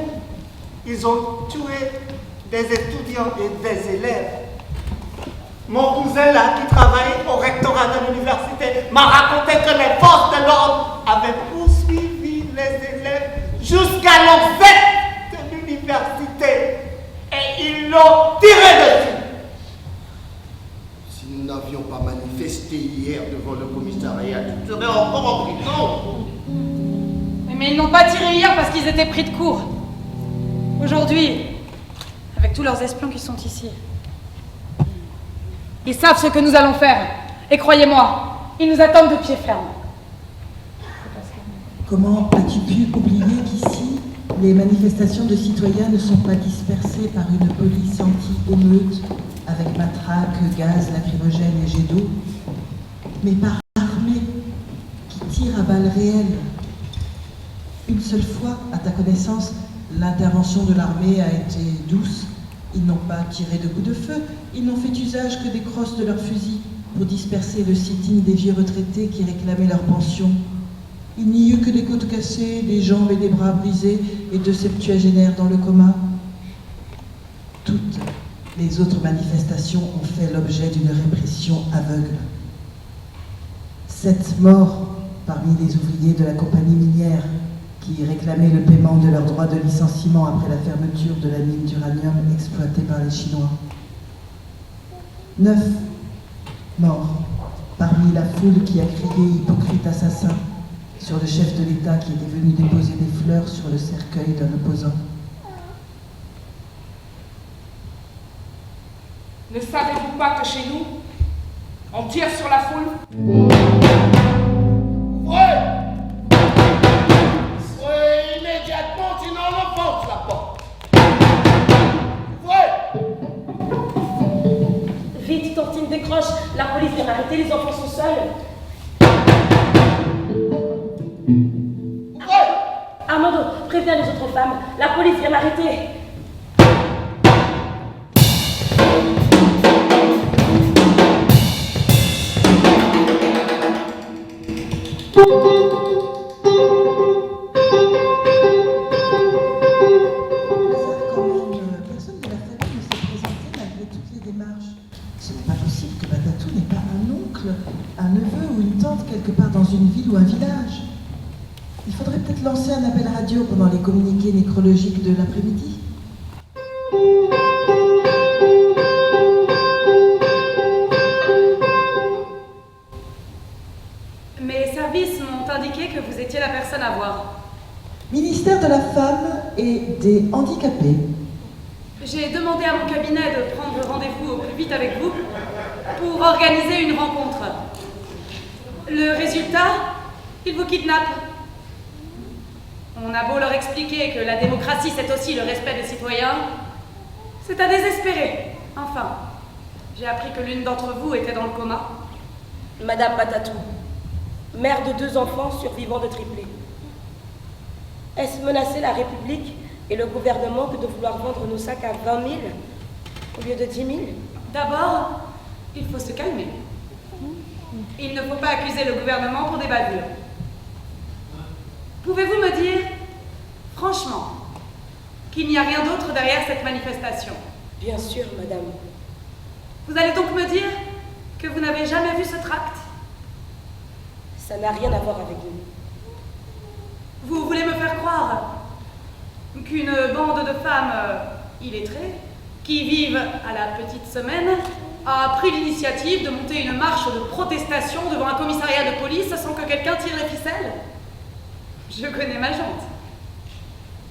ils ont tué des étudiants et des élèves. Mon cousin là, qui travaille au rectorat de l'université, m'a raconté que les forces de l'ordre avaient poursuivi les élèves jusqu'à l'enceinte de l'université. Et ils l'ont tiré dessus. Si nous n'avions pas manifesté hier devant le commissariat, tu serais encore en prison. Mais ils n'ont pas tiré hier parce qu'ils étaient pris de court. Aujourd'hui, avec tous leurs espions qui sont ici, ils savent ce que nous allons faire. Et croyez-moi, ils nous attendent de pied ferme. Comment as-tu pu oublier qu'ici, les manifestations de citoyens ne sont pas dispersées par une police anti-émeute avec matraques, gaz, lacrymogènes et jets d'eau, mais par l'armée qui tire à balles réelles? Une seule fois, à ta connaissance, l'intervention de l'armée a été douce. Ils n'ont pas tiré de coups de feu, ils n'ont fait usage que des crosses de leurs fusils pour disperser le sit-in des vieux retraités qui réclamaient leur pension. Il n'y eut que des côtes cassées, des jambes et des bras brisés et 2 septuagénaires dans le coma. Les autres manifestations ont fait l'objet d'une répression aveugle. 7 morts parmi les ouvriers de la compagnie minière qui réclamaient le paiement de leurs droits de licenciement après la fermeture de la mine d'uranium exploitée par les Chinois. 9 morts parmi la foule qui a crié « hypocrite assassin » sur le chef de l'État qui était venu déposer des fleurs sur le cercueil d'un opposant. Ne savez-vous pas que chez nous, on tire sur la foule? Ouais! Ouais, immédiatement, sinon on enfonce la porte. Ouais! Vite, Tantine, décroche. La police vient m'arrêter, les enfants sont seuls. Ouais! Armando, préviens les autres femmes. La police vient m'arrêter. Quand même, personne de la famille ne s'est présenté malgré toutes les démarches. Ce n'est pas possible que Batatou n'ait pas un oncle, un neveu ou une tante quelque part dans une ville ou un village. Il faudrait peut-être lancer un appel radio pendant les communiqués nécrologiques de l'après-midi. Mes services m'ont indiqué que vous étiez la personne à voir. Ministère de la Femme et des Handicapés. J'ai demandé à mon cabinet de prendre rendez-vous au plus vite avec vous pour organiser une rencontre. Le résultat, ils vous kidnappent. On a beau leur expliquer que la démocratie c'est aussi le respect des citoyens, c'est à désespérer. Enfin, j'ai appris que l'une d'entre vous était dans le coma. Madame Batatou, mère de 2 enfants survivants de triplé. Est-ce menacer la République et le gouvernement que de vouloir vendre nos sacs à 20 000 au lieu de 10 000? D'abord, il faut se calmer. Il ne faut pas accuser le gouvernement pour des bavures. Pouvez-vous me dire, franchement, qu'il n'y a rien d'autre derrière cette manifestation? Bien sûr, madame. Vous allez donc me dire que vous n'avez jamais vu ce tract? Ça n'a rien à voir avec nous. Vous voulez me faire croire qu'une bande de femmes illettrées, qui vivent à la petite semaine, a pris l'initiative de monter une marche de protestation devant un commissariat de police sans que quelqu'un tire les ficelles? Je connais ma jante.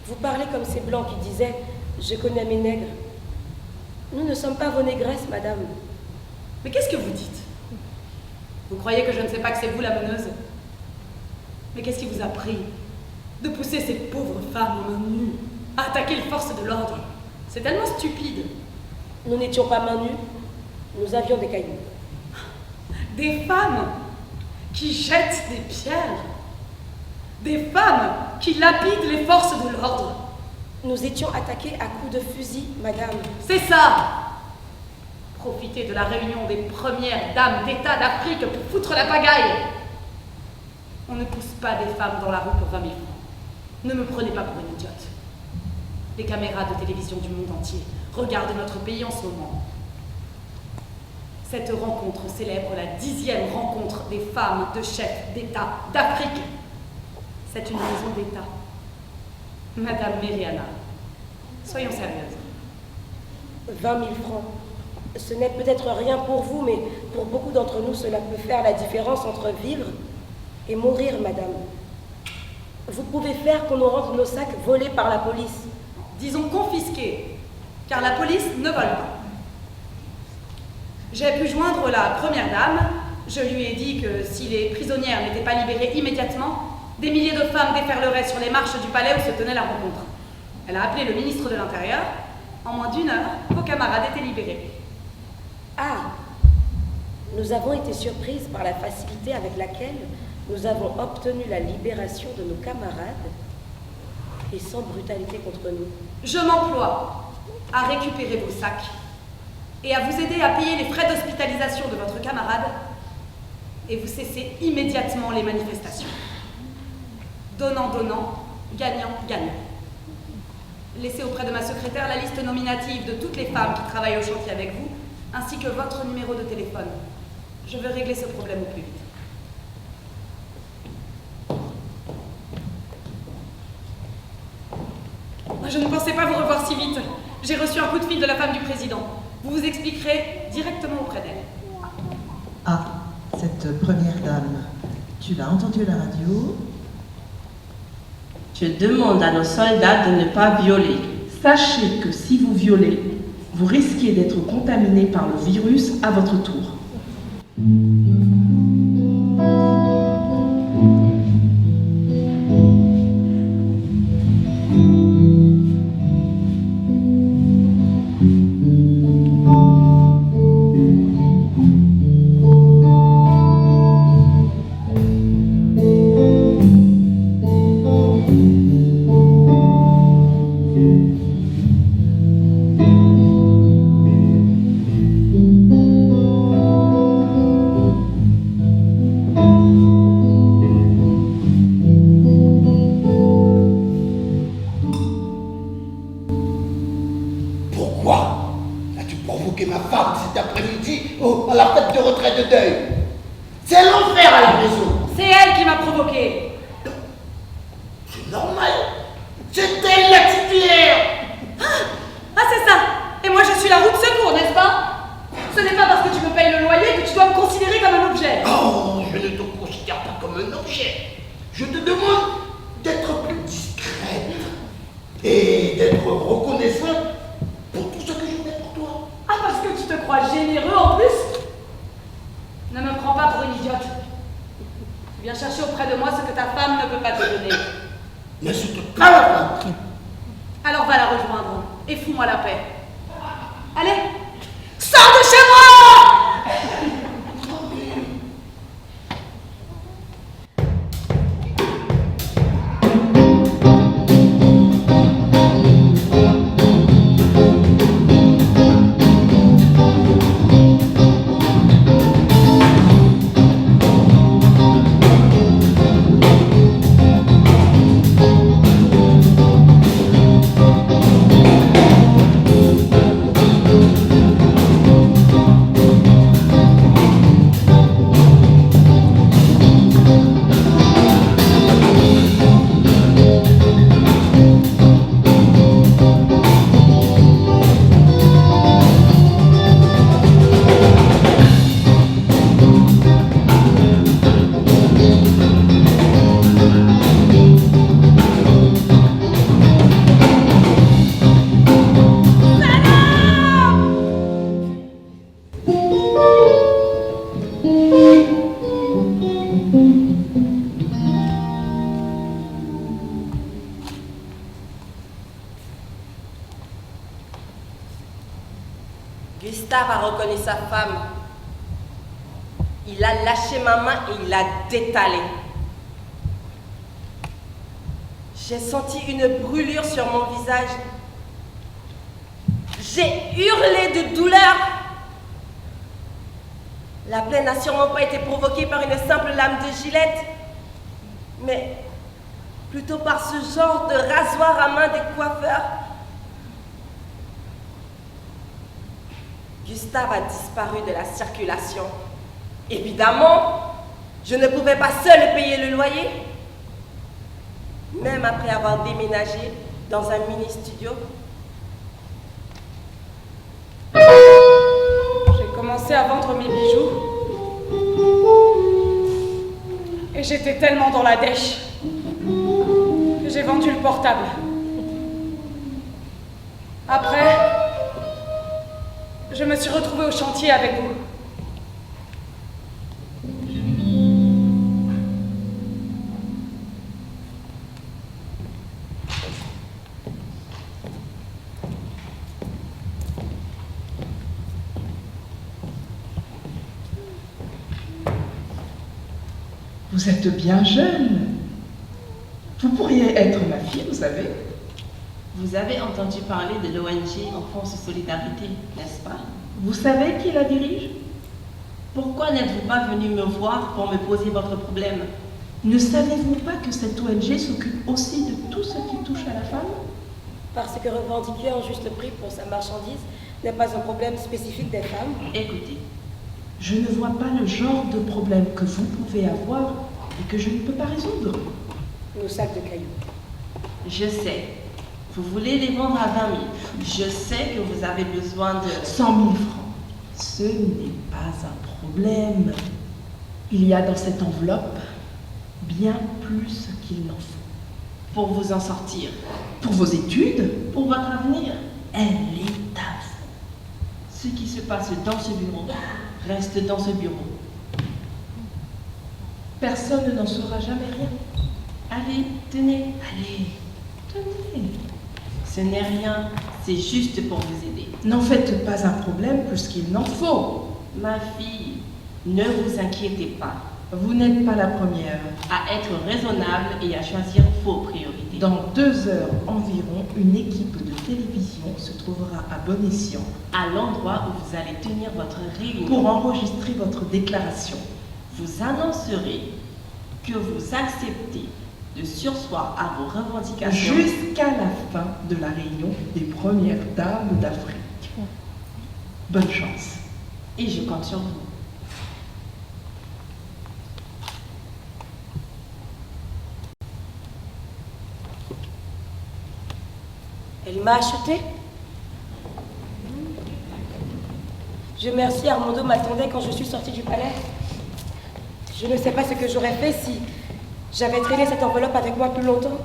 Vous parlez comme ces blancs qui disaient « Je connais mes nègres ». Nous ne sommes pas vos négresses, madame. Mais qu'est-ce que vous dites? Vous croyez que je ne sais pas que c'est vous la meneuse? Mais qu'est-ce qui vous a pris de pousser ces pauvres femmes aux mains nues à attaquer les forces de l'ordre? C'est tellement stupide. Nous n'étions pas mains nues, nous avions des cailloux. Des femmes qui jettent des pierres. Des femmes qui lapident les forces de l'ordre. Nous étions attaqués à coups de fusil, madame. C'est ça! Profiter de la réunion des premières dames d'État d'Afrique pour foutre la pagaille. On ne pousse pas des femmes dans la rue pour 20 000 francs. Ne me prenez pas pour une idiote. Les caméras de télévision du monde entier regardent notre pays en ce moment. Cette rencontre célèbre la 10e rencontre des femmes de chefs d'État d'Afrique. C'est une raison d'État. Madame Meriana, soyons sérieuses. 20 000 francs. Ce n'est peut-être rien pour vous, mais pour beaucoup d'entre nous, cela peut faire la différence entre vivre et mourir, madame. Vous pouvez faire qu'on nous rende nos sacs volés par la police. Disons confisqués, car la police ne vole pas. J'ai pu joindre la première dame. Je lui ai dit que si les prisonnières n'étaient pas libérées immédiatement, des milliers de femmes déferleraient sur les marches du palais où se tenait la rencontre. Elle a appelé le ministre de l'Intérieur. En moins d'1 heure, vos camarades étaient libérés. Ah! Nous avons été surprises par la facilité avec laquelle nous avons obtenu la libération de nos camarades et sans brutalité contre nous. Je m'emploie à récupérer vos sacs et à vous aider à payer les frais d'hospitalisation de votre camarade et vous cessez immédiatement les manifestations. Donnant, donnant, gagnant, gagnant. laissez auprès de ma secrétaire la liste nominative de toutes les femmes qui travaillent au chantier avec vous, ainsi que votre numéro de téléphone. Je veux régler ce problème au plus vite. Je ne pensais pas vous revoir si vite. J'ai reçu un coup de fil de la femme du président. Vous vous expliquerez directement auprès d'elle. Ah, cette première dame, tu l'as entendue à la radio? Je demande à nos soldats de ne pas violer. Sachez que si vous violez, vous risquez d'être contaminé par le virus à votre tour. C'est l'enfer à la maison. C'est elle qui m'a provoqué. C'est normal. C'est elle la titulaire. Ah, c'est ça. Et moi, je suis la roue de secours, n'est-ce pas? Ce n'est pas parce que tu me payes le loyer que tu dois me considérer comme un objet. Oh, je ne te considère pas comme un objet. Je te demande d'être plus discrète et d'être reconnaissante pour tout ce que je fais pour toi. Ah, parce que tu te crois généreux en plus? Ne me prends pas pour une idiote. Tu viens chercher auprès de moi ce que ta femme ne peut pas te donner. Ne se te pas la femme. Alors va la rejoindre et fous-moi la paix. Allez, sors de chez moi! Gustave a reconnu sa femme. Il a lâché ma main et il l'a détalée. J'ai senti une brûlure sur mon visage. J'ai hurlé de douleur. La plaie n'a sûrement pas été provoquée par une simple lame de gilette, mais plutôt par ce genre de rasoir à main des coiffeurs. Gustave a disparu de la circulation. Évidemment, je ne pouvais pas seule payer le loyer. Même après avoir déménagé dans un mini-studio. J'ai commencé à vendre mes bijoux. Et j'étais tellement dans la dèche que j'ai vendu le portable. Après, je me suis retrouvée au chantier avec vous. Vous êtes bien jeune. Vous pourriez être ma fille, vous savez. Vous avez entendu parler de l'ONG Enfance Solidarité, n'est-ce pas? Vous savez qui la dirige? Pourquoi n'êtes-vous pas venu me voir pour me poser votre problème? Ne savez-vous pas que cette ONG s'occupe aussi de tout ce qui touche à la femme? Parce que revendiquer un juste prix pour sa marchandise n'est pas un problème spécifique des femmes. Écoutez, je ne vois pas le genre de problème que vous pouvez avoir et que je ne peux pas résoudre. Nos sacs de cailloux. Je sais. Vous voulez les vendre à 20 000. Je sais que vous avez besoin de... 100 000 francs. Ce n'est pas un problème. Il y a dans cette enveloppe bien plus qu'il n'en faut. Pour vous en sortir. Pour vos études, Pour votre avenir. elle est à vous. Ce qui se passe dans ce bureau reste dans ce bureau. Personne n'en saura jamais rien. Allez, tenez. Allez, tenez. Ce n'est rien, c'est juste pour vous aider. N'en faites pas un problème plus qu'il n'en faut. Ma fille, ne vous inquiétez pas. Vous n'êtes pas la première. À être raisonnable et à choisir vos priorités. Dans 2 heures environ, une équipe de télévision se trouvera à bon escient À l'endroit où vous allez tenir votre réunion. pour enregistrer votre déclaration. Vous annoncerez que vous acceptez de surseoir à vos revendications. Jusqu'à la fin de la réunion des premières dames d'Afrique. Bonne chance. Et je compte sur vous. Elle m'a acheté. Je remercie Armando m'attendait quand je suis sortie du palais. Je ne sais pas ce que j'aurais fait si j'avais traîné cette enveloppe avec moi plus longtemps.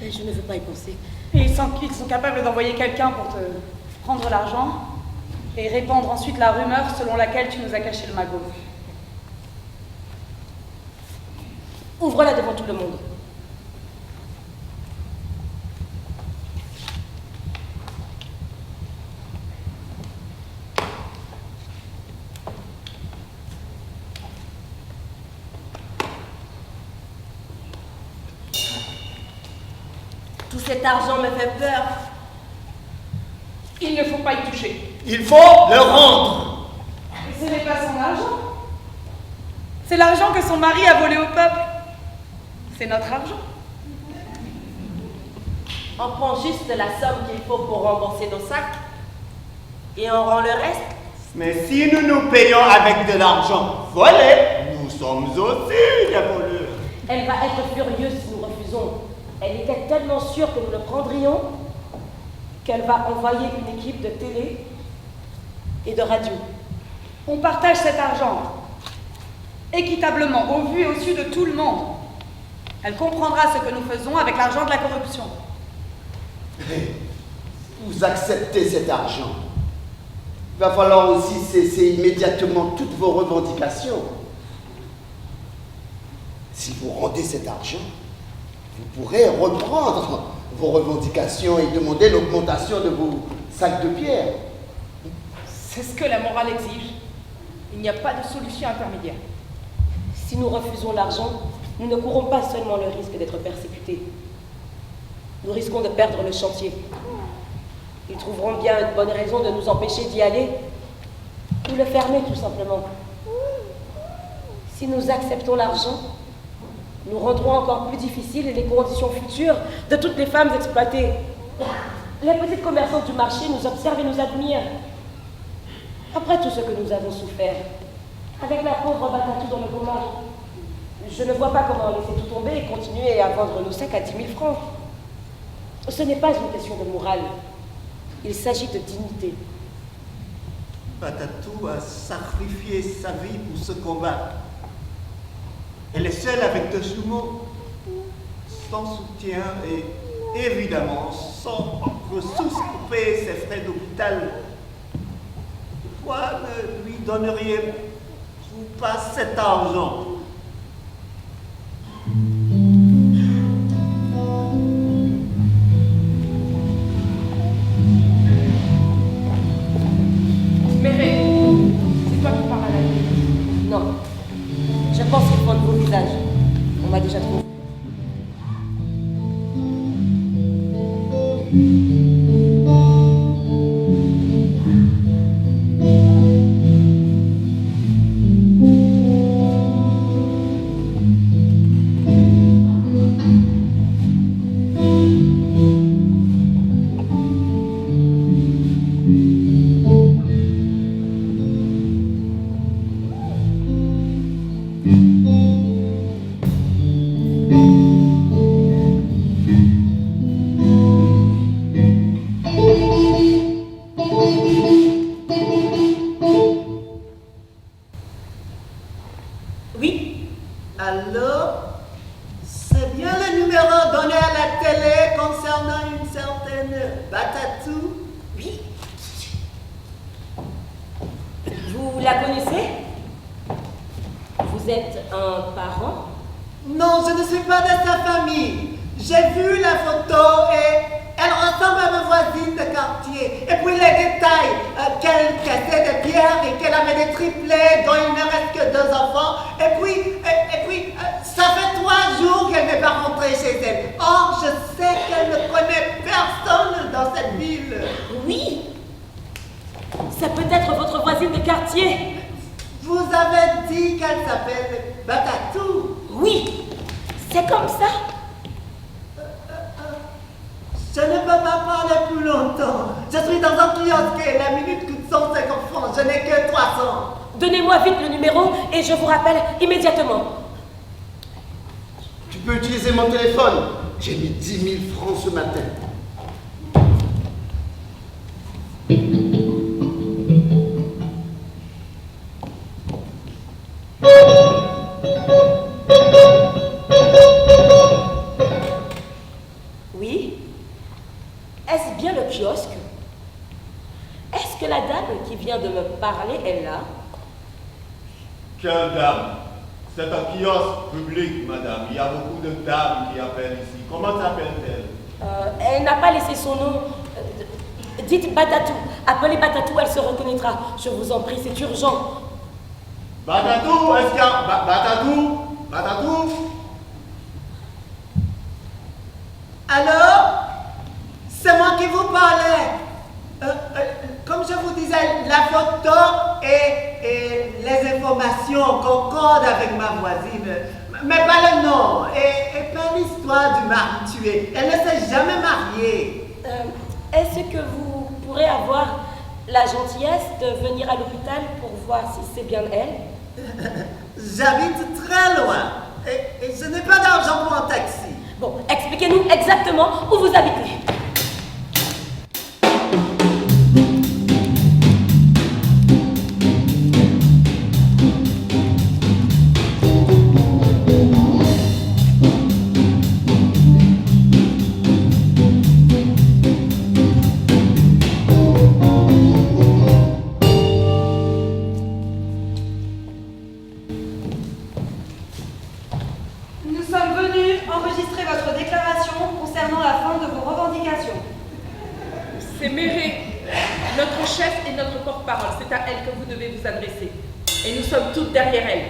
Et je ne veux pas y penser. Et ils sont capables d'envoyer quelqu'un pour te prendre l'argent et répandre ensuite la rumeur selon laquelle tu nous as caché le magot. Ouvre-la devant tout le monde. Tout cet argent me fait peur. Il ne faut pas y toucher. Il faut le rendre. Et ce n'est pas son argent. C'est l'argent que son mari a volé au peuple. C'est notre argent. On prend juste la somme qu'il faut pour rembourser nos sacs et on rend le reste. Mais si nous nous payons avec de l'argent volé, nous sommes aussi des voleurs. Elle va être furieuse si nous refusons. Elle était tellement sûre que nous le prendrions qu'elle va envoyer une équipe de télé et de radio. On partage cet argent équitablement, au vu et au su de tout le monde. Elle comprendra ce que nous faisons avec l'argent de la corruption. Vous acceptez cet argent. Il va falloir aussi cesser immédiatement toutes vos revendications. Si vous rendez cet argent, vous pourrez reprendre vos revendications et demander l'augmentation de vos sacs de pierre. C'est ce que la morale exige. Il n'y a pas de solution intermédiaire. Si nous refusons l'argent, nous ne courons pas seulement le risque d'être persécutés. Nous risquons de perdre le chantier. Ils trouveront bien une bonne raison de nous empêcher d'y aller ou le fermer tout simplement. Si nous acceptons l'argent, nous rendrons encore plus difficiles les conditions futures de toutes les femmes exploitées. Les petites commerçantes du marché nous observent et nous admirent. Après tout ce que nous avons souffert, avec la pauvre Batatou dans le coma, je ne vois pas comment laisser tout tomber et continuer à vendre nos sacs à 10 000 francs. Ce n'est pas une question de morale. Il s'agit de dignité. Batatou a sacrifié sa vie pour ce combat. Elle est seule avec 2 jumeaux, sans soutien et évidemment sans ressources pour payer ses frais d'hôpital. Pourquoi ne lui donneriez-vous pas cet argent? Méré, c'est toi qui parles à la vie. Non. Je pense qu'il faut un nouveau visage. On m'a déjà trouvé. Oui, Allô? C'est bien le numéro donné à la télé concernant une certaine Batatou? oui. Vous la connaissez? Vous êtes un parent? Non, je ne suis pas de sa famille. J'ai vu la photo et elle ressemble à ma voisine de quartier. Et puis les détails, qu'elle cassait des pierres et qu'elle avait des triplés dont il ne reste que 2 enfants. Et puis, ça fait 3 jours qu'elle n'est pas rentrée chez elle. Or, je sais qu'elle ne connaît personne dans cette ville. Oui. C'est peut-être votre voisine de quartier. Vous avez dit qu'elle s'appelle Batatou. Oui, c'est comme ça. Je ne peux pas parler plus longtemps. Je suis dans un kiosque et la minute coûte 150 francs. Je n'ai que 300. Donnez-moi vite le numéro et je vous rappelle immédiatement. Tu peux utiliser mon téléphone. J'ai mis 10 000 francs ce matin. Oui. Est-ce bien le kiosque? Est-ce que la dame qui vient de me parler est là? Quelle dame? C'est un kiosque public, madame. Il y a beaucoup de dames qui appellent ici. Comment s'appelle-t-elle? Elle n'a pas laissé son nom. Dites Batatou. Appelez Batatou, elle se reconnaîtra. Je vous en prie, c'est urgent. Batatou, est-ce qu'il y a... Batatou? Batatou? Allô? C'est moi qui vous parlais. Comme je vous disais, la photo et les informations concordent avec ma voisine. Mais pas le nom et pas l'histoire du mari tué. Elle ne s'est jamais mariée. Est-ce que vous pourrez avoir la gentillesse de venir à l'hôpital pour voir si c'est bien elle? J'habite très loin et je n'ai pas d'argent pour un taxi. Bon, expliquez-nous exactement où vous habitez. Nous sommes venus enregistrer votre déclaration concernant la fin de vos revendications. C'est Méré, notre chef et notre porte-parole. C'est à elle que vous devez vous adresser. Et nous sommes toutes derrière elle.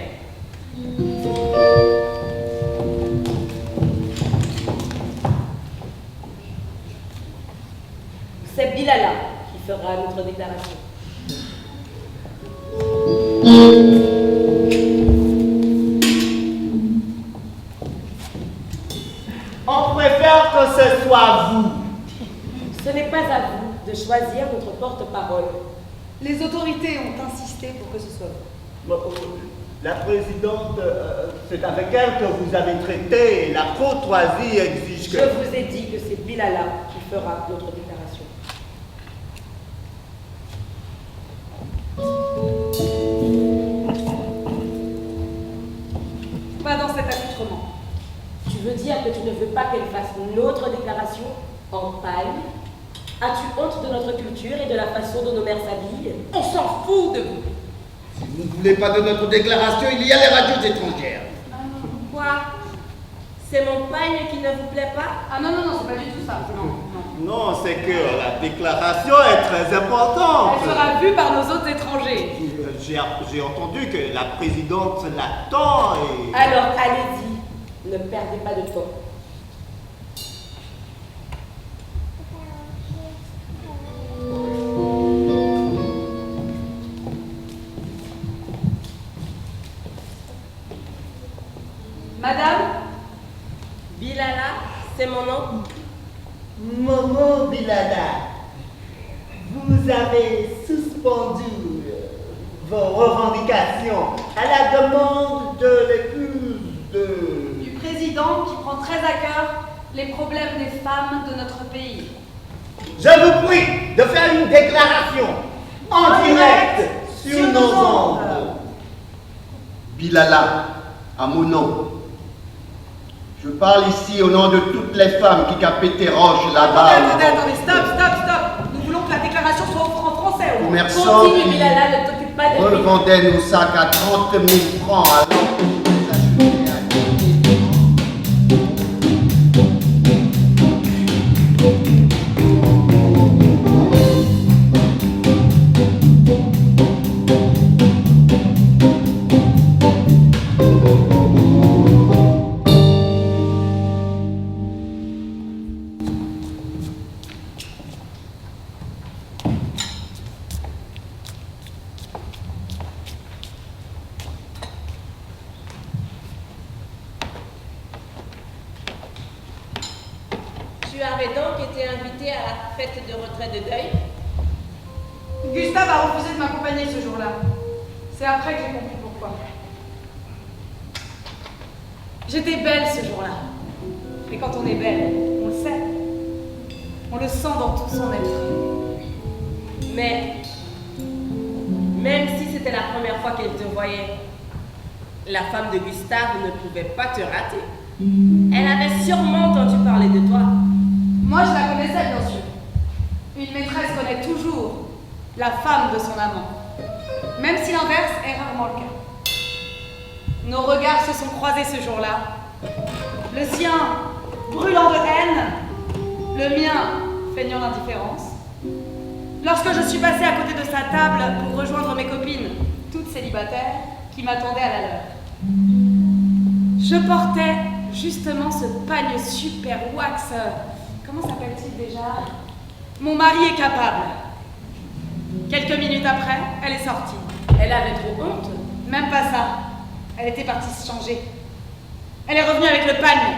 C'est Bilala qui fera notre déclaration. On préfère que ce soit vous. Ce n'est pas à vous de choisir notre porte-parole. Les autorités ont insisté pour que ce soit vous. Bon, la présidente, c'est avec elle que vous avez traité et la courtoisie exige que... Je vous ai dit que c'est Bilala qui fera notre déclaration. Pas dans cet accoutrement. Tu veux dire que tu ne veux pas qu'elle fasse notre déclaration en paille? As-tu honte de notre culture et de la façon dont nos mères s'habillent? On s'en fout de vous. Si vous ne voulez pas de notre déclaration, il y a les radios étrangères. Quoi? C'est mon pagne qui ne vous plaît pas? Ah non, c'est pas du tout ça. Non. Non, c'est que la déclaration est très importante. Elle sera vue par nos autres étrangers. J'ai entendu que la présidente l'attend et... Alors allez-y, ne perdez pas de temps. Madame, Bilala, c'est mon nom. Momo Bilala, vous avez suspendu vos revendications à la demande de très à cœur les problèmes des femmes de notre pays. Je vous prie de faire une déclaration en direct sur nos ondes. Bilala, à mon nom. Je parle ici au nom de toutes les femmes qui capétaient roche là-bas. Attendez, stop. Nous voulons que la déclaration soit en français. Commerçants Continue, qui Bilala, ne t'occupe pas de lui. revendaient nos sacs à 30 000 francs alors que nous les achetaient à 10 000 francs. Tu avais donc été invité à la fête de retrait de deuil? Gustave a refusé de m'accompagner ce jour-là. C'est après que j'ai compris pourquoi. J'étais belle ce jour-là. Et quand on est belle, on le sait. On le sent dans tout son être. Mais, même si c'était la première fois qu'elle te voyait, la femme de Gustave ne pouvait pas te rater. Elle avait sûrement entendu parler de toi. Moi, je la connaissais, bien sûr. Une maîtresse connaît toujours la femme de son amant, même si l'inverse est rarement le cas. Nos regards se sont croisés ce jour-là. Le sien, brûlant de haine, le mien, feignant d'indifférence. Lorsque je suis passée à côté de sa table pour rejoindre mes copines, toutes célibataires, qui m'attendaient à la leur. Je portais justement ce pagne super wax. Comment s'appelle-t-il déjà? Mon mari est capable. Quelques minutes après, elle est sortie. Elle avait trop honte. Même pas ça. Elle était partie se changer. Elle est revenue avec le pagne.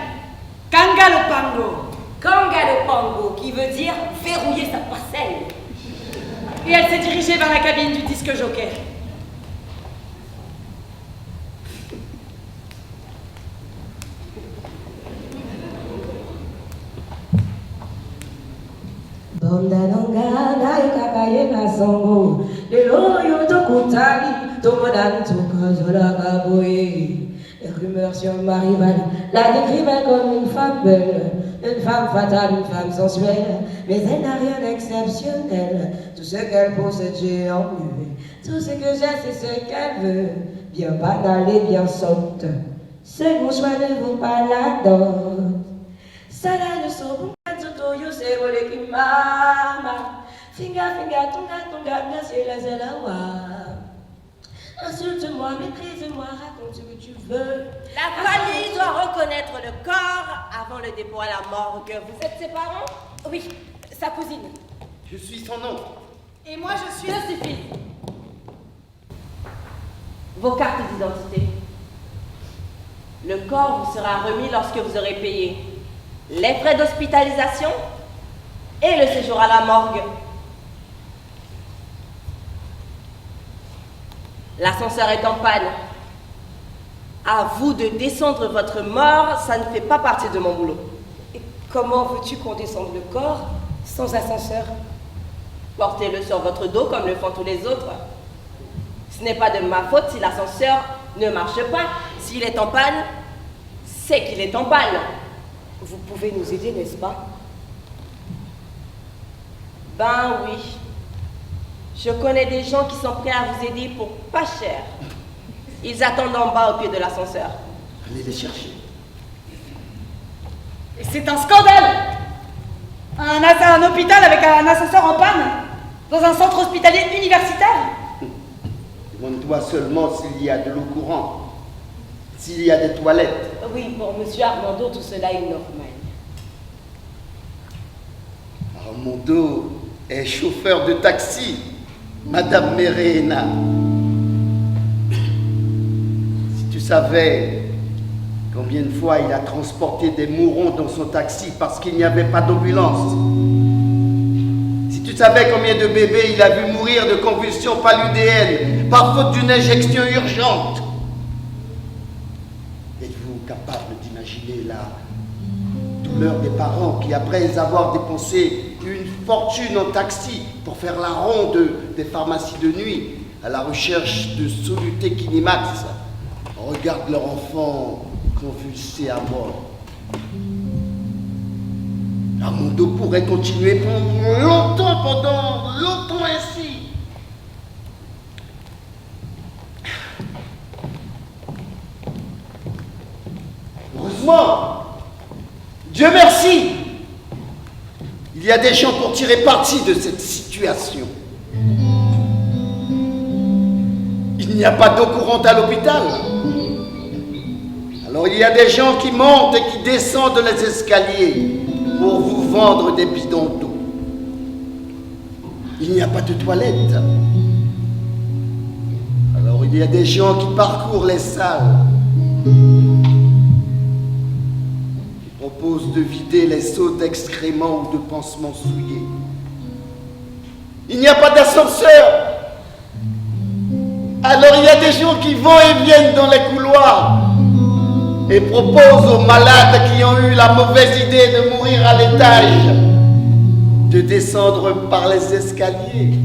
Kanga le pango. Kanga le pango, qui veut dire verrouiller sa parcelle. Et elle s'est dirigée vers la cabine du disque jockey. Bondanonga nayo kakaye kasongo lelo yo tokutali tomonani tokazola kaboye. Les rumeurs sur Marie-Val la décrivaient comme une femme belle, une femme fatale, une femme sensuelle, mais elle n'a rien d'exceptionnel. Tout ce qu'elle possède j'ai en lui, tout ce que j'ai c'est ce qu'elle veut, bien banale et bien sotte. C'est mon choix ne vaut pas la dot. Ça là ne sauve yo se vole ki mama finga tunga ngasela zela wa. Insulte-moi, méprise-moi, raconte ce que tu veux. La famille doit reconnaître le corps avant le dépôt à la morgue. Vous êtes ses parents? Oui, sa cousine. Je suis son oncle. Et moi je suis... Ça suffit. Vos cartes d'identité. Le corps vous sera remis lorsque vous aurez payé les frais d'hospitalisation et le séjour à la morgue. L'ascenseur est en panne. À vous de descendre votre mort, ça ne fait pas partie de mon boulot. Et comment veux-tu qu'on descende le corps sans ascenseur? Portez-le sur votre dos comme le font tous les autres. Ce n'est pas de ma faute si l'ascenseur ne marche pas. S'il est en panne, c'est qu'il est en panne. Vous pouvez nous aider, n'est-ce pas? Ben oui. Je connais des gens qui sont prêts à vous aider pour pas cher. Ils attendent en bas au pied de l'ascenseur. Allez les chercher. Et c'est un scandale! Un hôpital avec un ascenseur en panne? Dans un centre hospitalier universitaire? Demande-toi seulement s'il y a de l'eau courante, s'il y a des toilettes. Oui, pour monsieur Armando, tout cela est normal. Armando est chauffeur de taxi, Madame Merena. Si tu savais combien de fois il a transporté des mourons dans son taxi parce qu'il n'y avait pas d'ambulance. Si tu savais combien de bébés il a vu mourir de convulsions paludéennes par faute d'une injection urgente. Êtes-vous capable d'imaginer la douleur des parents qui, après avoir dépensé une fortune en taxi pour faire la ronde des pharmacies de nuit à la recherche de soluté Kinimax, regardent leur enfant convulsé à mort? Armando pourrait continuer pendant longtemps ainsi. Heureusement, Dieu merci, il y a des gens pour tirer parti de cette situation. Il n'y a pas d'eau courante à l'hôpital. Alors il y a des gens qui montent et qui descendent les escaliers pour vous vendre des bidons d'eau. Il n'y a pas de toilette. Alors il y a des gens qui parcourent les salles, qui proposent de vider les seaux d'excréments ou de pansements souillés. Il n'y a pas d'ascenseur. Alors il y a des gens qui vont et viennent dans les couloirs et proposent aux malades qui ont eu la mauvaise idée de mourir à l'étage de descendre par les escaliers.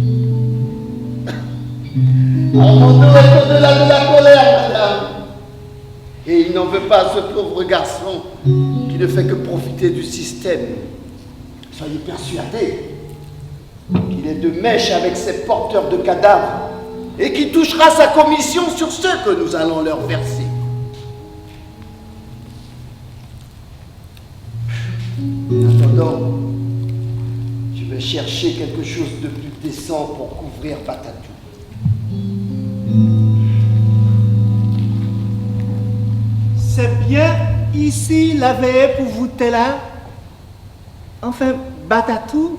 Armando est au-delà de la colère, madame. Et il n'en veut pas à ce pauvre garçon qui ne fait que profiter du système. Soyez persuadés qu'il est de mèche avec ces porteurs de cadavres et qui touchera sa commission sur ceux que nous allons leur verser. En attendant, je vais chercher quelque chose de plus décent pour couvrir Batatou. C'est bien ici la veille pour vous là. Enfin, Batatou.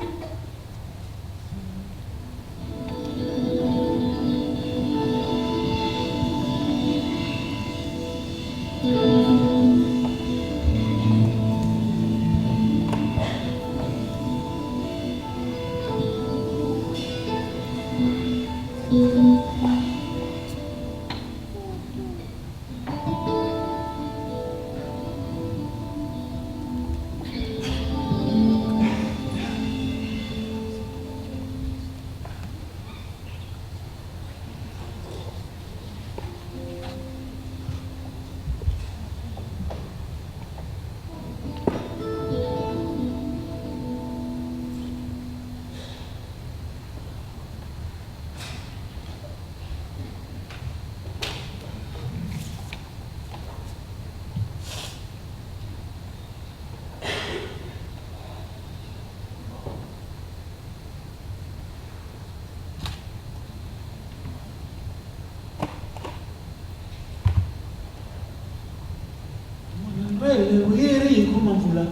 Wiri kumavula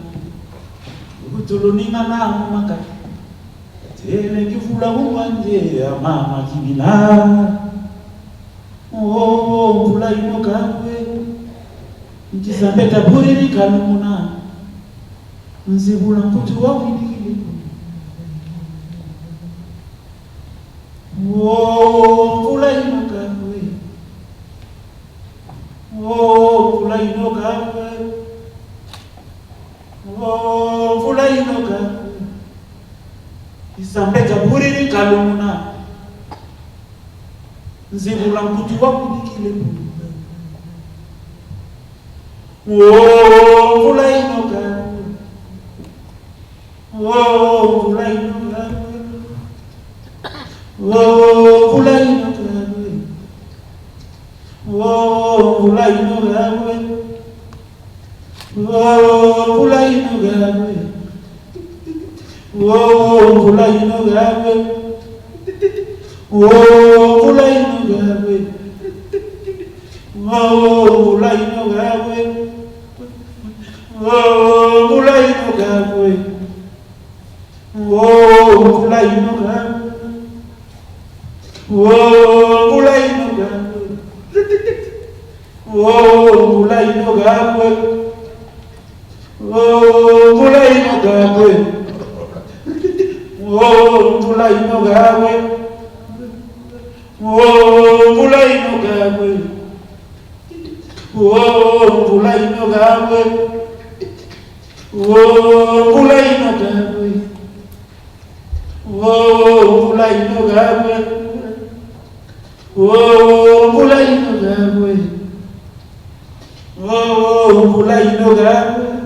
utulunina na maka tele kivula umanje mama kibila oh mvula inokawe nkisambeta buriri kanumuna nzibula mputi wa widikile oh mvula inokawe oh mvula inokawe oh mvula inokawe isambeta buriri kanumuna nzibula mputi wa widikile oh mvula inokawe oh mvula inokawe oh mvula inokawe oh mvula inokawe oh mvula inokawe oh mvula inokawe oh mvula inokawe oh mvula inokawe oh mvula inokawe oh mvula inokawe oh mvula inokawe oh mvula inokawe oh mvula inokawe oh mvula inokawe oh mvula inokawe oh Oh, mvula inogabwe. Oh, mvula inogabwe. Oh, mvula inogabwe. Oh, mvula inogabwe. Oh, mvula inogabwe.